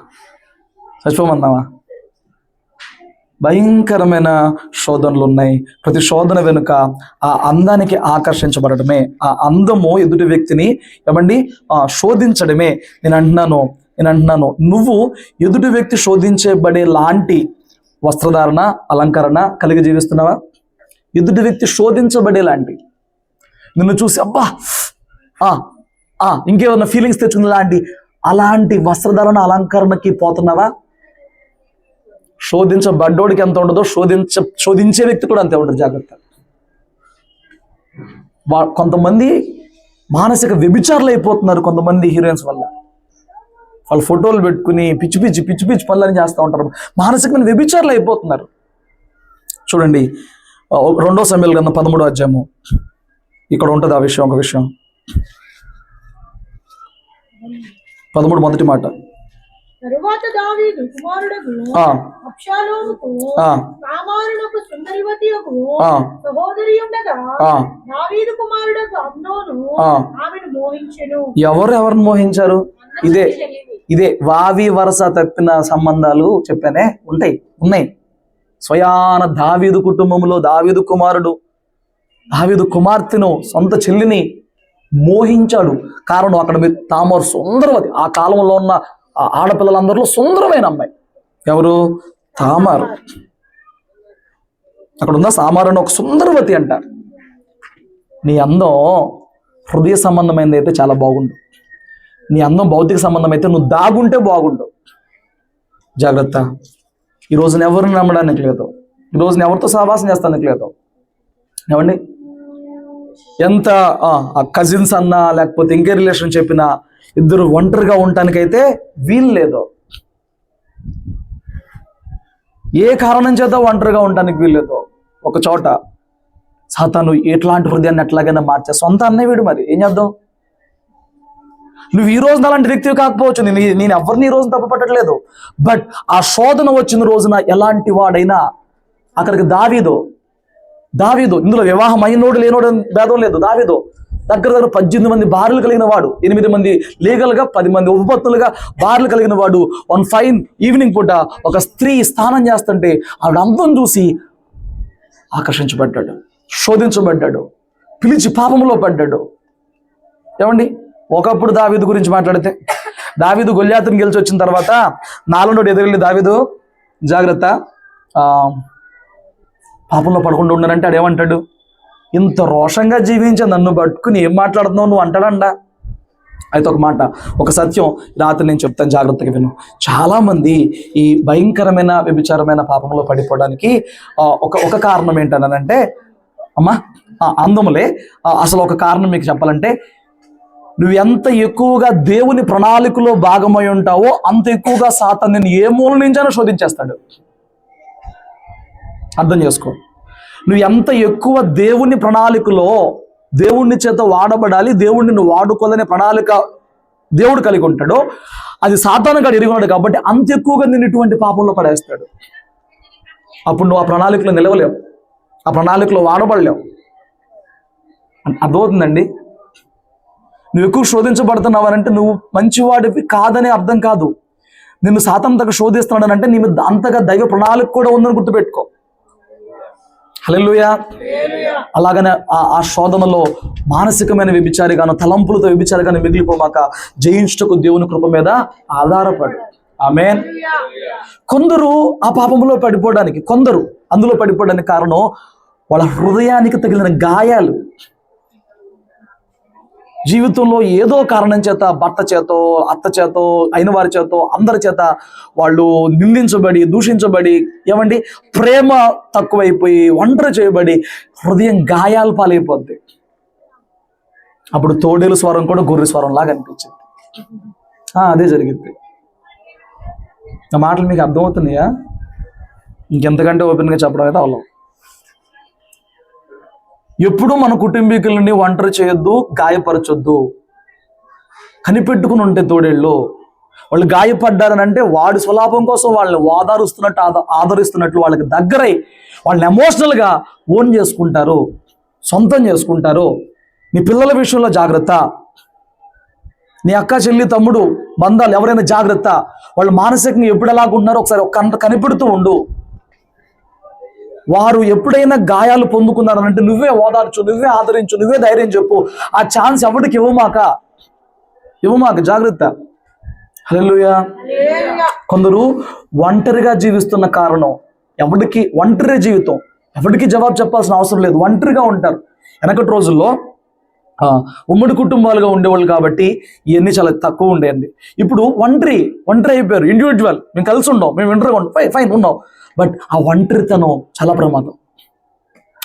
భయంకరమైన శోధనలు ఉన్నాయి. ప్రతి శోధన వెనుక ఆ అందానికి ఆకర్షించబడటమే, ఆ అందము ఎదుటి వ్యక్తిని ఏమండి శోధించడమే. నేను అంటున్నాను నువ్వు ఎదుటి వ్యక్తి శోధించబడే లాంటి వస్త్రధారణ, అలంకరణ కలిగి జీవిస్తున్నావా? ఎదుటి వ్యక్తి శోధించబడేలాంటి, నిన్ను చూసి అబ్బా ఇంకేమన్నా ఫీలింగ్స్ తెచ్చుకునే అలాంటి వస్త్రధారణ, అలంకరణకి పోతున్నావా? శోధించబడ్డోడికి ఎంత ఉండదో శోధించే వ్యక్తి కూడా అంతే ఉంటుంది. జాగ్రత్త. కొంతమంది మానసిక వ్యభిచారులు అయిపోతున్నారు. కొంతమంది హీరోయిన్స్ వల్ల వాళ్ళు ఫోటోలు పెట్టుకుని పిచ్చి పిచ్చి పనులని చేస్తూ ఉంటారు. మానసికమైన వ్యభిచారులు అయిపోతున్నారు. చూడండి 2 సమూయేలు గ్రంథం 13వ అధ్యాయము, ఇక్కడ ఉంటుంది ఆ విషయం. ఒక విషయం 13 మొదటి మాట. తరువాత దావీదు కుమారుడగు అబ్షాలోముకు తామారునకు సుందరివతియకు సహోదరి ఉండగా దావీదు కుమారుడగు అమ్నోను ఆమెను మోహించెను. ఎవరిని మోహించారు? ఇదే వావి వరస తప్పిన సంబంధాలు చెప్పానే ఉన్నాయి. స్వయాన దావీదు కుటుంబంలో దావీదు కుమార్తెను, సొంత చెల్లిని మోహించాడు. కారణం అక్కడ తామారు సుందరవతి. ఆ కాలంలో ఉన్న ఆడపిల్లలందరిలో సుందరమైన అమ్మాయి ఎవరు? తామారు. అక్కడ ఉన్న సామారు అని ఒక సుందరవతి అంటారు. నీ అందం హృదయ సంబంధమైనది అయితే చాలా బాగుండు. నీ అందం భౌతిక సంబంధం అయితే నువ్వు దాగుంటే బాగుండు. జాగ్రత్త. ఈ రోజున ఎవరిని నమ్మడానికి లేదు. ఈ రోజున ఎవరితో సహవాసం చేస్తానికి లేదు. ఏమండి, ఎంత కజిన్స్ అన్నా లేకపోతే ఇంకే రిలేషన్ చెప్పినా ఇద్దరు ఒంటరిగా ఉండటానికైతే వీలు లేదు. ఏ కారణం చేత ఒంటరిగా ఉండటానికి వీల్లేదు. ఒక చోట సాతాను ఎట్లాంటి హృదయాన్ని ఎట్లాగైనా మార్చే సొంత అన్నయ్య వీడు. మరి ఏం చేద్దాం? నువ్వు ఈ రోజున అలాంటి వ్యక్తివి కాకపోవచ్చు. నేను ఎవరిని ఈ రోజున తప్పుపట్టట్లేదు. బట్ ఆ శోధన వచ్చిన రోజున ఎలాంటి వాడైనా అక్కడికి దావీదు ఇందులో వివాహం అయినోడు లేనోడు భేదం లేదు. దావీదు దగ్గర 18 మంది భార్యలు కలిగిన వాడు, 8 మంది లీగల్గా, 10 మంది ఉపపత్నులుగా భార్యలు కలిగిన వాడు. వన్ ఫైన్ ఈవినింగ్ పూట ఒక స్త్రీ స్నానం చేస్తుంటే ఆవిడ అందం చూసి ఆకర్షించబడ్డాడు, శోధించబడ్డాడు, పిలిచి పాపంలో పడ్డాడు. ఏమండి, ఒకప్పుడు దావీదు గురించి మాట్లాడితే దావీదు గొల్యాతుని గెలిచి వచ్చిన తర్వాత 4 ఎదురెళ్ళి దావీదు జాగ్రత్త పాపంలో పడకుండా ఉండనంటే ఆడేమంటాడు? ఇంత రోషంగా జీవించే నన్ను పట్టుకుని ఏం మాట్లాడుతున్నావు నువ్వు అంటాడండా. అయితే ఒక మాట, ఒక సత్యం రాత్రి నేను చెప్తాను, జాగ్రత్తగా విను. చాలామంది ఈ భయంకరమైన వ్యభిచారమైన పాపంలో పడిపోవడానికి ఒక కారణం ఏంటనంటే అందములే. అసలు ఒక కారణం మీకు చెప్పాలంటే, నువ్వు ఎంత ఎక్కువగా దేవుని ప్రణాళికలో భాగమై ఉంటావో అంత ఎక్కువగా సాతాను నిన్ను ఏ మూల నుంచైనా శోధించేస్తాడు. అర్థం చేసుకో. నువ్వు ఎంత ఎక్కువ దేవుని ప్రణాళికలో దేవుణ్ణి చేత వాడబడాలి, దేవుణ్ణి నువ్వు వాడుకోవాలనే ప్రణాళిక దేవుడు కలిగి ఉంటాడో అది సాతాను గాడు ఎరిగి ఉన్నాడు. కాబట్టి అంత ఎక్కువగా నేను ఇటువంటి పాపంలో పడేస్తాడు. అప్పుడు నువ్వు ఆ ప్రణాళికలో నిలవలేవు, ఆ ప్రణాళికలో వాడబడలేవు. అర్థమవుతుందండి? నువ్వు ఎక్కువ శోధించబడుతున్నావనంటే నువ్వు మంచివాడివి కాదనే అర్థం కాదు. నిన్ను సాతాను అంతగా శోధిస్తున్నాడనంటే నీ మీద అంతగా దైవ ప్రణాళిక కూడా ఉందని గుర్తుపెట్టుకో. హల్లెలూయా. అలాగనే ఆ శోధనలో మానసికమైన వ్యభిచారిగాను తలంపులతో వ్యభిచారిగాను మిగిలిపోమాక జయించుటకు దేవుని కృప మీద ఆధారపడు. ఆమేన్. కొందరు ఆ పాపంలో పడిపోవడానికి, కొందరు అందులో పడిపోవడానికి కారణం వాళ్ళ హృదయానికి తగిలిన గాయాలు. జీవితంలో ఏదో కారణం చేత భర్త చేతో, అత్త చేతో, అయిన వారి చేతో, అందరి చేత వాళ్ళు నిందించబడి, దూషించబడి, ఏమండి ప్రేమ తక్కువైపోయి, ఒంటరి చేయబడి హృదయం గాయాల పాలైపోద్ది. అప్పుడు తోడేలు స్వరం కూడా గొర్రె స్వరం లాగా అనిపించింది. అదే జరిగింది. నా మాటలు మీకు అర్థమవుతున్నాయా? ఇంకెంతకంటే ఓపెన్గా చెప్పడం అయితే అవ్వలేం. ఎప్పుడూ మన కుటుంబీకులని ఒంటరి చేయొద్దు, గాయపరచొద్దు. కనిపెట్టుకుని ఉంటే తోడేళ్ళు వాళ్ళు గాయపడ్డారని అంటే వాడి స్వలాభం కోసం వాళ్ళని ఆదరిస్తున్నట్లు వాళ్ళకి దగ్గరై వాళ్ళని ఎమోషనల్గా ఓన్ చేసుకుంటారు, సొంతం చేసుకుంటారు. నీ పిల్లల విషయంలో జాగ్రత్త. నీ అక్క చెల్లి తమ్ముడు బంధాలు ఎవరైనా జాగ్రత్త. వాళ్ళు మానసికంగా ఎప్పుడు ఎలాగుంటున్నారో ఒకసారి కనిపెడుతూ ఉండు. వారు ఎప్పుడైనా గాయాలు పొందుకున్నారనంటే నువ్వే ఓదార్చు, నువ్వే ఆదరించు, నువ్వే ధైర్యం చెప్పు. ఆ ఛాన్స్ ఎవరికి ఇవ్వమాక జాగ్రత్త. హల్లెలూయా. కొందరు ఒంటరిగా జీవిస్తున్న కారణం ఎవరికి ఒంటరి జీవితం, ఎవరికి జవాబు చెప్పాల్సిన అవసరం లేదు, ఒంటరిగా ఉంటారు. వెనకటి రోజుల్లో ఉమ్మడి కుటుంబాలుగా ఉండేవాళ్ళు కాబట్టి ఇవన్నీ చాలా తక్కువ ఉండేయండి. ఇప్పుడు ఒంటరి అయిపోయారు, ఇండివిజువల్. మేము కలిసి ఉండం, మేము ఒంటరిగా ఉండం, ఫైన్ ఉన్నాం. బట్ ఆ ఒంటరితనం చాలా ప్రమాదం.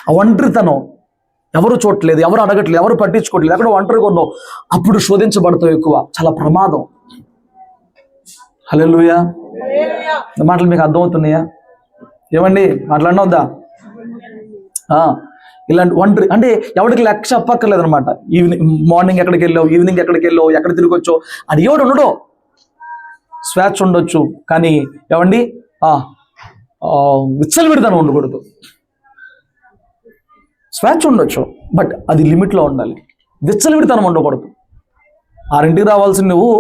ఆ ఒంటరితనం ఎవరు చూడట్లేదు, ఎవరు అడగట్లేదు, ఎవరు పట్టించుకోవట్లేదు, ఎక్కడ ఒంటరిగా ఉన్నావు, అప్పుడు శోధించబడతావు ఎక్కువ. చాలా ప్రమాదం. హల్లెలూయా. మాటలు మీకు అర్థమవుతున్నాయా? ఏమండి మాట్లాడినా వద్దా? ఇలాంటి ఒంటరి అంటే ఎవరికి లెక్క చెప్పక్కర్లేదు అనమాట. మార్నింగ్ ఎక్కడికి వెళ్ళావు, ఈవినింగ్ ఎక్కడికి వెళ్ళావు, ఎక్కడ తిరిగి వచ్చావు అని ఎవడు ఉండడు. స్వేచ్ఛ ఉండొచ్చు, కానీ ఏమండి విచ్చలవిడితనం ఉండకూడదు. స్వేచ్ఛ ఉండొచ్చు, బట్ అది లిమిట్లో ఉండాలి. విచ్చలవిడితనం ఉండకూడదు. 6ంటికి రావాల్సి నువ్వు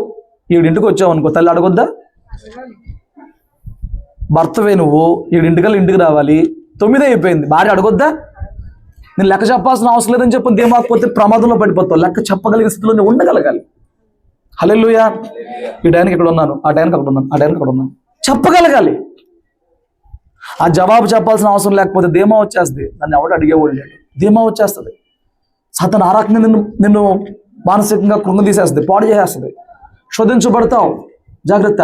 7ంటికి వచ్చావు అనుకో, తల్లి అడగొద్దా? భర్తవే నువ్వు 7ంటికల్లా ఇంటికి రావాలి, 9 అయిపోయింది, భార్య అడగొద్దా? నేను లెక్క చెప్పాల్సిన అవసరం లేదని చెప్పి దేమాకపోతే ప్రమాదంలో పడిపోతావు. లెక్క చెప్పగలిగిన స్థితిలో నేను ఉండగలగాలి. హల్లెలూయా. ఈ టైంకి ఇక్కడ ఉన్నాను, ఆ టైంకి అక్కడ ఉన్నాను, ఆ టైంకి అక్కడ ఉన్నాను చెప్పగలగాలి. ఆ జవాబు చెప్పాల్సిన అవసరం లేకపోతే ధీమా వచ్చేస్తుంది. నన్ను ఎవడు అడిగేవాళ్ళు లేడు, ధీమా వచ్చేస్తుంది. సాతాను ఆ రకంగా నిన్ను మానసికంగా కృంగదీసేస్తుంది, పాడు చేసేస్తుంది. శోధించబడతావు, జాగ్రత్త.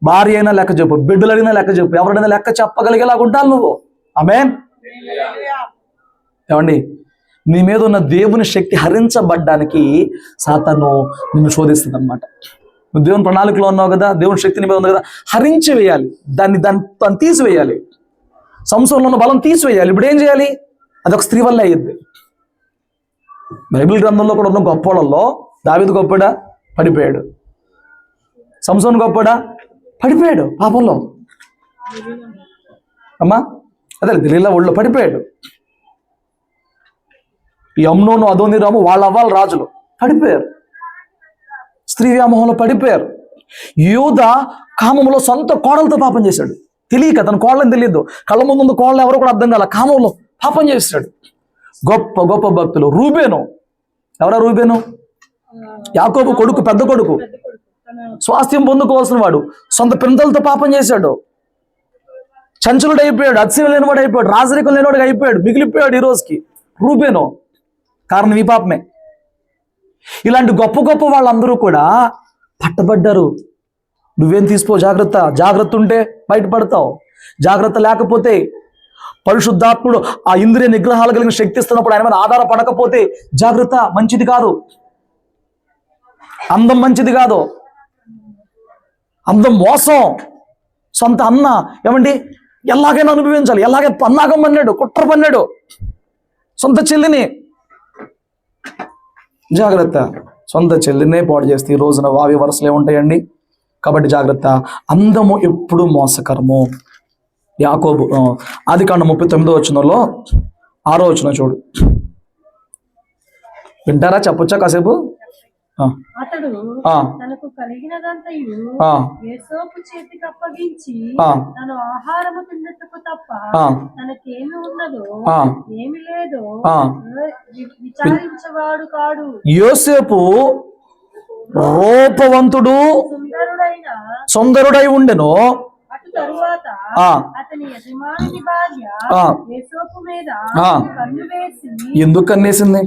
భార్య అయినా లెక్క చెప్పు, బిడ్డలు అడిగినా లెక్క చెప్పు, ఎవరైనా లెక్క చెప్పగలిగేలాగా ఉంటాను నువ్వు. ఆమేన్. ఏమండి నీ మీద ఉన్న దేవుని శక్తి హరించబడ్డానికి సాతాను నిన్ను శోధిస్తుంది అనమాట. నువ్వు దేవుని ప్రణాళికలో ఉన్నావు కదా, దేవుని శక్తి నీ మీద ఉంది కదా, హరించి వేయాలి, దాన్ని తీసివేయాలి. సంసారంలో ఉన్న బలం తీసివేయాలి. ఇప్పుడు ఏం చేయాలి? అదొక స్త్రీ వల్ల అయ్యింది. బైబిల్ గ్రంథంలో కూడా ఉన్న గొప్పవాళ్ళల్లో దావీదు గొప్పడా? పడిపోయాడు. సంసోను గొప్పడా? పడిపోయాడు పాపంలో. అమ్మా అదే దిలీలా ఒళ్ళో పడిపోయాడు. ఈ అమ్నోను అదోనీరాము వాళ్ళ అవ్వాలి రాజులు పడిపోయారు, స్త్రీ వ్యామోహంలో పడిపోయారు. యూద కామంలో సొంత కోడలతో పాపం చేశాడు, తెలియక. తన కోడలని తెలియదు, కళ్ళ ముందు కోడలు ఎవరో కూడా అర్థం కాల, కామంలో పాపం చేశాడు. గొప్ప గొప్ప భక్తులు. రూబేను, ఎవరా రూబేను? యాకోబు కొడుకు, పెద్ద కొడుకు, స్వాస్థ్యం పొందుకోవాల్సిన వాడు, సొంత పింతలతో పాపం చేశాడు. చంచలుడు అయిపోయాడు, అతిశయం లేనివాడు అయిపోయాడు, రాజరికం లేనివాడు అయిపోయాడు, మిగిలిపోయాడు ఈ రోజుకి. రూబేను కారణం ఈ పాపమే. ఇలాంటి గొప్ప గొప్ప వాళ్ళందరూ కూడా పట్టబడ్డారు. నువ్వేం తీసుకో, జాగ్రత్త. జాగ్రత్త ఉంటే బయటపడతావు, జాగ్రత్త లేకపోతే పరిశుద్ధాత్ముడు ఆ ఇంద్రియ నిగ్రహాలు కలిగిన శక్తి ఇస్తున్నప్పుడు ఆయన మీద ఆధారపడకపోతే జాగ్రత్త. మంచిది కాదు, అందం మంచిది కాదు, అందం మోసం. సొంత అన్న ఏమండి ఎలాగైనా అనుభవించాలి, ఎలాగే పన్నాగం పన్నాడు, కుట్ర పన్నాడు సొంత చెల్లిని. జాగ్రత్త, సొంత చెల్లినే పాడు చేస్తే ఈ రోజున వావి వరుసలే ఉంటాయండి. కాబట్టి జాగ్రత్త. అందము ఎప్పుడు మోసకరము. యాకోబు ఆదికాండం 39వ వచనంలో 6వ వచనం చూడు. వింటారా? చెప్పొచ్చా కాసేపు? అతడు తనకు కలిగినదంతయు యేసోపు చేతికి అప్పగించి తను ఆహారము తిన్నట్టుకు తప్ప తనకేమి ఉన్నదో ఏమి లేదో విచారించేవాడు కాడు. యోసేపు రూపవంతుడు సుందరుడై ఉండెను. అటు తరువాత అతని యజమాని భార్య యేసోపు మీద కన్ను వేసి. ఎందుకు కన్నేసింది?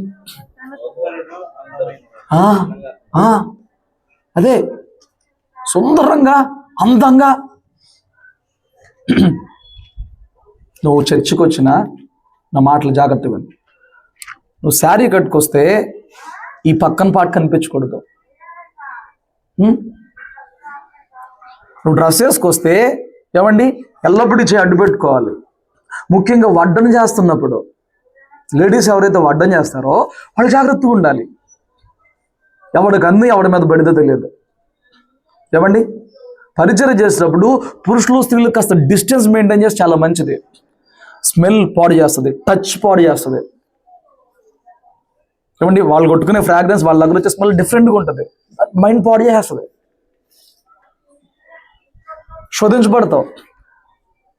అదే సుందరంగా అందంగా. నువ్వు చర్చికి వచ్చినా నా మాటలు జాగ్రత్తగా విను. నువ్వు శారీ కట్టుకొస్తే ఈ పక్కన పాట కనిపించకూడదు. నువ్వు డ్రెస్ వేసుకొస్తే ఏమండి ఎల్లప్పుడూ అడ్డు పెట్టుకోవాలి. ముఖ్యంగా వడ్డన చేస్తున్నప్పుడు లేడీస్ ఎవరైతే వడ్డన చేస్తారో వాళ్ళు జాగ్రత్తగా ఉండాలి. ఎవడికి అంది ఎవడి మీద పడితే తెలియదు. ఏమండి పరిచయం చేసినప్పుడు పురుషులు స్త్రీలు కాస్త డిస్టెన్స్ మెయింటైన్ చేసి చాలా మంచిది. స్మెల్ పాడు చేస్తుంది, టచ్ పాడు చేస్తుంది. ఏమండి వాళ్ళు కొట్టుకునే ఫ్రాగ్రెన్స్ వాళ్ళ దగ్గర వచ్చే స్మెల్ డిఫరెంట్గా ఉంటుంది, మైండ్ పాడు చేస్తుంది, శోధించబడతావు.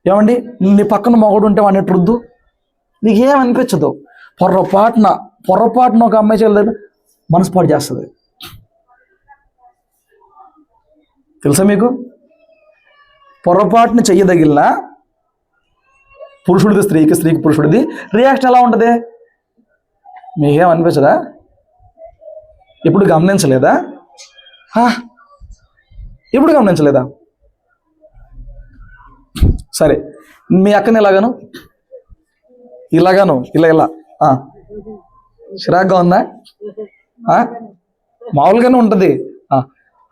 ఏమండి నీ పక్కన మొగడు ఉంటే వాడిని రుద్దు, నీకేం అనిపించదు. పొరపాటున ఒక అమ్మాయి చేయలేదు, మనసు పాడు చేస్తుంది. తెలుసా మీకు? పొరపాటుని చెయ్యదగిలిన పురుషుడిది స్త్రీకి, స్త్రీకి పురుషుడిది రియాక్షన్ ఎలా ఉంటుంది? మీకేం అనిపించదా? ఇప్పుడు గమనించలేదా? ఇప్పుడు గమనించలేదా? సరే మీ అక్కని ఇలాగాను ఇలా చిరాగ్గా ఉందా? మామూలుగానే ఉంటుంది.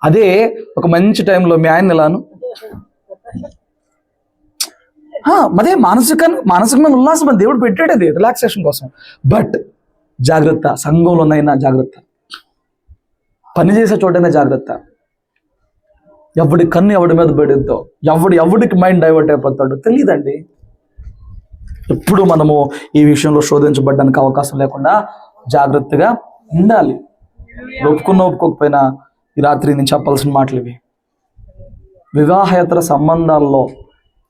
అదే ఒక మంచి టైంలో మీ ఆయన ఇలాను అదే మానసికమైన ఉల్లాసం మన దేవుడు పెట్టాడు, అది రిలాక్సేషన్ కోసం. బట్ జాగ్రత్త, సంఘంలోనైనా జాగ్రత్త, పని చేసే చోటైనా జాగ్రత్త. ఎవడి కన్ను ఎవడి మీద పడిద్దో, ఎవడికి మైండ్ డైవర్ట్ అయిపోతాడో తెలియదండి. ఎప్పుడు మనము ఈ విషయంలో శోధించబడడానికి అవకాశం లేకుండా జాగ్రత్తగా ఉండాలి. ఒప్పుకోకపోయినా ఈ రాత్రి నేను చెప్పాల్సిన మాటలు ఇవి. వివాహేతర సంబంధాల్లో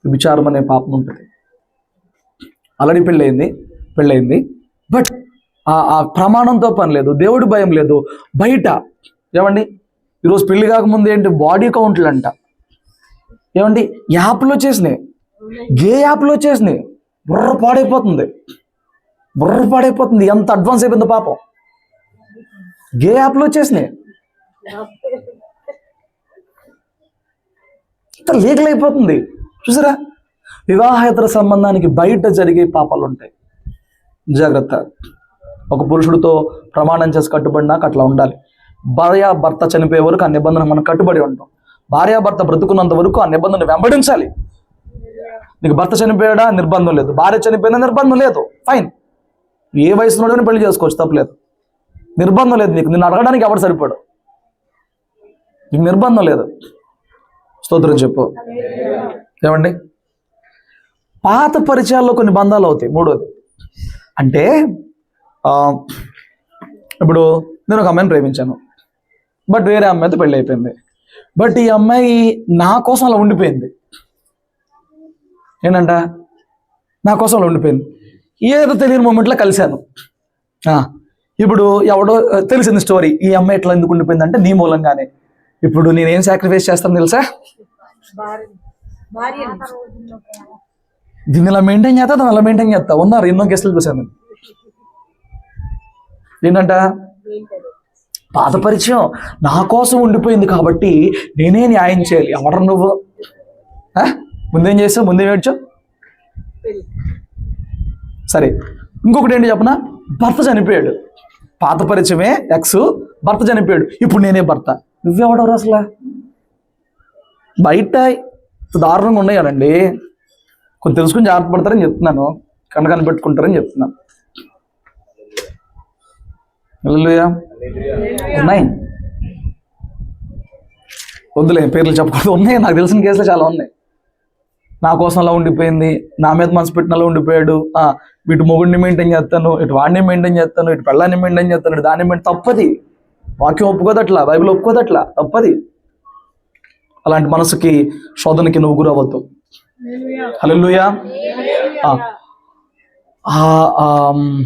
విచారం అనే పాపం ఉంటుంది. ఆల్రెడీ పెళ్ళయింది బట్ ఆ ప్రమాణంతో పని లేదు, దేవుడి భయం లేదు. బయట ఏమండి ఈరోజు పెళ్లి కాకముందు ఏంటి బాడీ కౌంట్లు అంట. ఏమండి యాప్లు వచ్చేసినాయి, గే యాప్లు వచ్చేసినాయి. బుర్ర పాడైపోతుంది. ఎంత అడ్వాన్స్ అయిపోయిందో పాపం. గే యాప్లు వచ్చేసినాయి, ఇంత లీగల్ అయిపోతుంది. చూసారా? వివాహేతర సంబంధానికి బయట జరిగే పాపాలు ఉంటాయి. జాగ్రత్త. ఒక పురుషుడితో ప్రమాణం చేసి కట్టుబడినాక అట్లా ఉండాలి. భార్యాభర్త చనిపోయే వరకు ఆ నిబంధన మనం కట్టుబడి ఉంటాం. భార్యాభర్త బ్రతుకున్నంత వరకు ఆ నిబంధన వెంబడించాలి. నీకు భర్త చనిపోయాడా నిర్బంధం లేదు, భార్య చనిపోయినా నిర్బంధం లేదు, ఫైన్. ఏ వయసులోనే పెళ్లి చేసుకోవచ్చు, తప్పలేదు. నిర్బంధం లేదు. నిన్ను అడగడానికి ఎవరు సరిపోడు, నీకు నిర్బంధం లేదు. స్తోత్రం చెప్పు. ఏమండి పాత పరిచయాల్లో కొన్ని బంధాలు అవుతాయి. మూడోది అంటే ఇప్పుడు నేను ఒక అమ్మాయిని ప్రేమించాను, బట్ వేరే అమ్మాయితో పెళ్ళి అయిపోయింది. బట్ ఈ అమ్మాయి నా కోసం అలా ఉండిపోయింది. ఏంటంట నా కోసం అలా ఉండిపోయింది. ఏదో తెలియని మూమెంట్లో కలిశాను. ఇప్పుడు ఎవడో తెలిసింది స్టోరీ, ఈ అమ్మాయి ఎట్లా ఎందుకు ఉండిపోయింది అంటే నీ మూలంగానే. ఇప్పుడు నేనేం సాక్రిఫైస్ చేస్తాను తెలుసా? దీన్ని ఇలా మెయింటైన్ చేస్తా, దాన్ని అలా మెయింటైన్ చేస్తా. ఉన్నారు ఎన్నో గెస్టులు చూశాను. ఏంటంట పాత పరిచయం నా కోసం ఉండిపోయింది కాబట్టి నేనే న్యాయం చేయాలి. ఎవరు నువ్వు? ముందేం చేసావు? ముందేం ఏడ్చావు? సరే ఇంకొకటి ఏంటి చెప్పనా? భర్త చనిపోయాడు. పాత పరిచయమే ఎక్స్, భర్త చనిపోయాడు. ఇప్పుడు నేనే భర్త. నువ్వెవడవరు అసలు? బయట దారుణంగా ఉన్నాయానండి. కొంచెం తెలుసుకుని జాగ్రత్త పడతారని చెప్తున్నాను, కనిపెట్టుకుంటారని చెప్తున్నాను. ఉన్నాయి, వద్దులే పేర్లు చెప్పకూడదు. ఉన్నాయి, నాకు తెలిసిన కేసులు చాలా ఉన్నాయి. నా కోసం అలా ఉండిపోయింది, నా మీద మనసు పెట్టిన అలా ఉండిపోయాడు. ఇటు మొగుడిని మెయింటైన్ చేస్తాను, ఇటు వాడిని మెయింటైన్ చేస్తాను, ఇటు పెళ్ళాన్ని మెయింటైన్ చేస్తాను, ఇటు దాన్ని తప్పది. వాక్యం ఒప్పుకోదట్లా, బైబిల్ ఒప్పుకోదట్లా, తప్పది. అలాంటి మనసుకి శోధనకి నువ్వు గురవద్దు. హల్లెలూయా.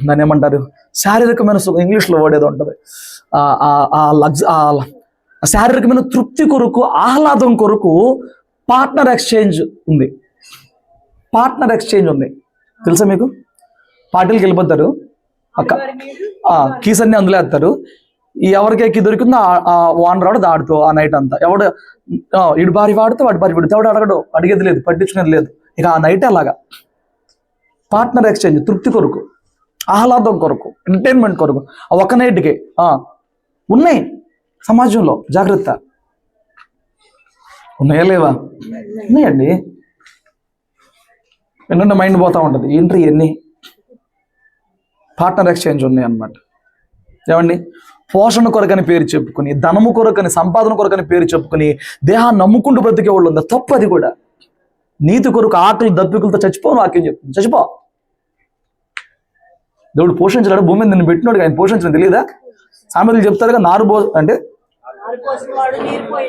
దాన్ని ఏమంటారు, శారీరకమైన సుఖం, ఇంగ్లీష్లో వర్డ్ ఏదో ఉంటుంది, శారీరకమైన తృప్తి కొరకు, ఆహ్లాదం కొరకు పార్ట్నర్ ఎక్స్చేంజ్ ఉంది. పార్ట్నర్ ఎక్స్చేంజ్ ఉంది, తెలుసా మీకు? పార్టీలకు వెళ్ళిపోతారు, కీస్ అన్ని అందులో వేస్తారు, ఎవరికి ఎక్కి దొరికిందో ఓనర్ వాడు దాడుతూ ఆ నైట్ అంతా, ఎవడు ఇటు భారీ వాడితే వాడి భారీ వాడితే ఎవడు అడగడు, అడిగేది లేదు, పట్టించుకునేది లేదు. ఇక ఆ నైట్ అలాగా పార్ట్నర్ ఎక్స్చేంజ్, తృప్తి కొరకు, ఆహ్లాదం కొరకు, ఎంటర్టైన్మెంట్ కొరకు, ఆ ఒక నైట్కి ఉన్నాయి సమాజంలో. జాగ్రత్త. ఉన్నాయా లేవా? ఉన్నాయండి. ఏంటంటే మైండ్ పోతా ఉంటుంది, ఏంటి ఎన్ని పార్ట్నర్ ఎక్స్చేంజ్ ఉన్నాయి అన్నమాట. ఏమండి, పోషణ కొరకని పేరు చెప్పుకుని, ధనము కొరకని, సంపాదన కొరకని పేరు చెప్పుకుని దేహాన్ని నమ్ముకుంటూ బ్రతికే వాళ్ళు ఉంది. తప్పు అది కూడా. నీతి కొరకు ఆకలి దప్పికలతో చచ్చిపోను వాక్యం చెప్తుంది. చచ్చిపో. దేవుడు పోషించలేడు, భూమి మీద నిన్ను పెట్టినాడు, ఆయన పోషించడం తెలియదా? సామెతలు చెప్తారుగా, నారు అంటే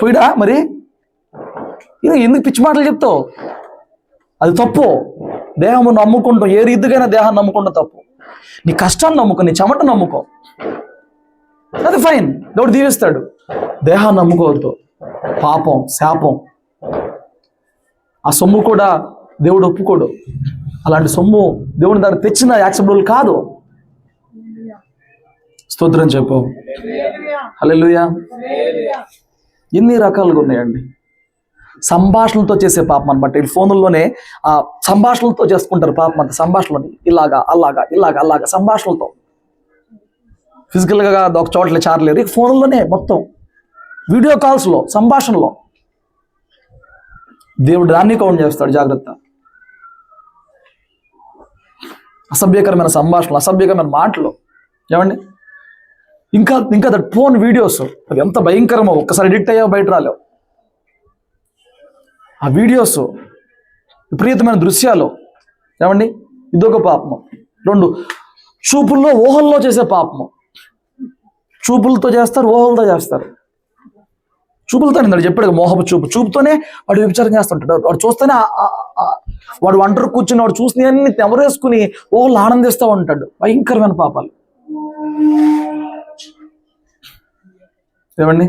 పోయిడా. మరి ఎందుకు పిచ్చి మాటలు చెప్తావు? అది తప్పు. దేహము నమ్ముకుంటాం, ఏ రీతికైనా దేహాన్ని నమ్ముకుంటాం తప్పు. నీ కష్టాన్ని నమ్ముకో, నీ చెమట నమ్ముకో, అది ఫైన్, దేవుడు దీవిస్తాడు. దేహాన్ని నమ్ముకోవద్దు, పాపం, శాపం. ఆ సొమ్ము కూడా దేవుడు ఒప్పుకోడు. అలాంటి సొమ్ము దేవుని దగ్గర తెచ్చిన యాక్సెప్టబుల్ కాదు. స్తోత్రం చెప్పు. హల్లెలూయా. ఎన్ని రకాలుగా ఉన్నాయండి. సంభాషణలతో చేసే పాపం అనమాట. ఈ ఫోన్లోనే ఆ సంభాషణలతో చేసుకుంటారు పాపం అంతా. సంభాషణలోని ఇలాగా అలాగా ఇలాగా అలాగా సంభాషణలతో. ఫిజికల్గా ఒక చోట్ల చారలేరు, ఇక ఫోన్లోనే మొత్తం వీడియో కాల్స్లో, సంభాషణలో. దేవుడు దాన్ని కౌంట్ చేస్తాడు. జాగ్రత్త. అసభ్యకరమైన సంభాషణలు, అసభ్యకరమైన మాటలు. ఏమండి, ఇంకా దట్ ఫోన్ వీడియోస్, అది ఎంత భయంకరమో. ఒక్కసారి ఎడిక్ట్ అయ్యా బయట రాలేవు. ఆ వీడియోస్, విపరీతమైన దృశ్యాలు. ఏమండి, ఇదొక పాపము. 2, చూపుల్లో ఊహల్లో చేసే పాపము. చూపులతో చేస్తారు, ఊహలతో చేస్తారు. చూపులతో వాడు చెప్పాడు, మోహపు చూపుతోనే వాడు వ్యభిచారం చేస్తుంటాడు. వాడు చూస్తేనే వాడు ఒంటరి కూర్చుని వాడు చూసిన అన్ని తెమరేసుకుని ఊహలు ఆనందిస్తూ ఉంటాడు. భయంకరమైన పాపాలు. ఏమండి,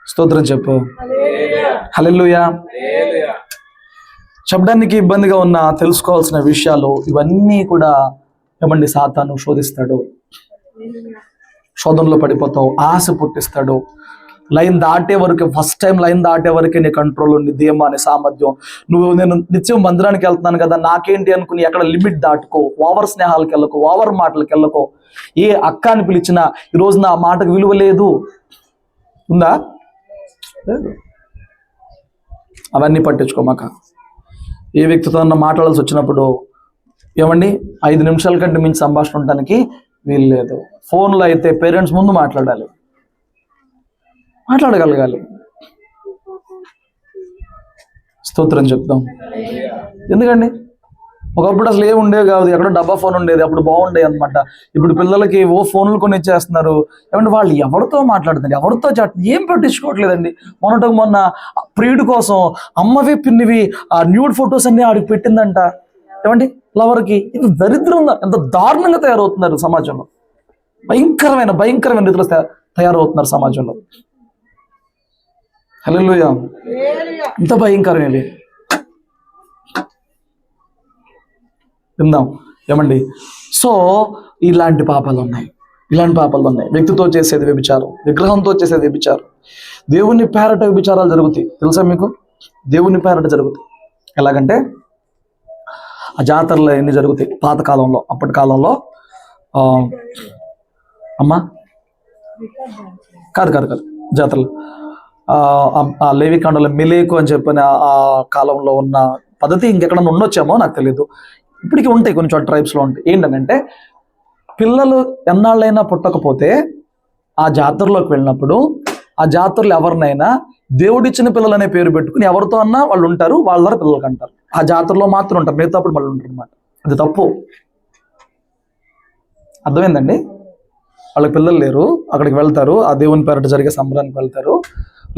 స్తోత్రం చెప్పు. హల్లెలూయా. చెప్పడానికి ఇబ్బందిగా ఉన్న తెలుసుకోవాల్సిన విషయాలు ఇవన్నీ కూడా ఏమండి సాతాను శోధిస్తాడు. శోధనలో పడిపోతావు, ఆశ పుట్టిస్తాడు. లైన్ దాటే వరకు, ఫస్ట్ టైం లైన్ దాటే వరకే నీ కంట్రోల్, నీ ధీమా, నీ సామర్థ్యం. నేను నిత్యం మందిరానికి వెళ్తున్నాను కదా, నాకేంటి అనుకుని ఎక్కడ లిమిట్ దాటుకో. ఓవర్ స్నేహాలకు వెళ్ళకో, ఓవర్ మాటలకు వెళ్ళకో. ఏ అక్క అని పిలిచినా ఈరోజు నా మాటకు విలువ లేదు, ఉందా? లేదు. అవన్నీ పట్టించుకోమాక. ఏ వ్యక్తితో మాట్లాడాల్సి వచ్చినప్పుడు ఏమండి 5 నిమిషాల కంటే మించి సంభాషణ ఉండడానికి వీలు లేదు. ఫోన్లో అయితే పేరెంట్స్ ముందు మాట్లాడగలగాలి. స్తోత్రం చెప్తాం. ఎందుకండి, ఒకప్పుడు అసలు ఏమి ఉండేవి కాదు, ఎక్కడో డబ్బా ఫోన్ ఉండేది, అప్పుడు బాగుండేది అనమాట. ఇప్పుడు పిల్లలకి ఫోన్లు కొని ఇచ్చేస్తున్నారు. ఏమంటే వాళ్ళు ఎవరితో మాట్లాడుతున్నారు, ఎవరితో ఏం పట్టించుకోవట్లేదండి. మొన్న ప్రియుడి కోసం అమ్మవి పిన్నివి ఆ న్యూడ్ ఫొటోస్ అన్ని ఆడికి పెట్టిందంట. ఏమండి, లవర్కి. ఇంత దరిద్రంగా, ఎంత దారుణంగా తయారవుతున్నారు సమాజంలో. భయంకరమైన రీతిలో తయారవుతున్నారు సమాజంలో. హల్లెలూయా. ఇంత భయంకరమేవి విందాం. ఏమండి, సో ఇలాంటి పాపాలు ఉన్నాయి. వ్యక్తితో చేసేది వ్యభిచారం, విగ్రహంతో చేసేది వ్యభిచారం. దేవుని పేరట వ్యభిచారాలు జరుగుతాయి, తెలుసా మీకు? దేవుని పేరట జరుగుతాయి. ఎలాగంటే ఆ జాతరలో ఎన్ని జరుగుతాయి పాతకాలంలో, అప్పటి కాలంలో. అమ్మా కాదు జాతరలు. ఆ లేవికాండలో మెలేకు అని చెప్పిన ఆ కాలంలో ఉన్న పద్ధతి ఇంకెక్కడన్నా ఉండొచ్చేమో నాకు తెలియదు. ఇప్పటికీ ఉంటాయి, కొన్ని చోట్ల ట్రైబ్స్లో ఉంటాయి. ఏంటంటే పిల్లలు ఎన్నాళ్ళైనా పుట్టకపోతే ఆ జాతరలోకి వెళ్ళినప్పుడు ఆ జాతరలో ఎవరినైనా దేవుడిచ్చిన పిల్లలు అనే పేరు పెట్టుకుని ఎవరితో అన్నా వాళ్ళు ఉంటారు, వాళ్ళ ద్వారా పిల్లలకి అంటారు. ఆ జాతరలో మాత్రం ఉంటారు, మిగతా అప్పుడు మళ్ళీ ఉంటారు అనమాట. అది తప్పు. అర్థమైందండి? వాళ్ళకి పిల్లలు లేరు, అక్కడికి వెళ్తారు, ఆ దేవుని పేరట జరిగే సంబరానికి వెళ్తారు,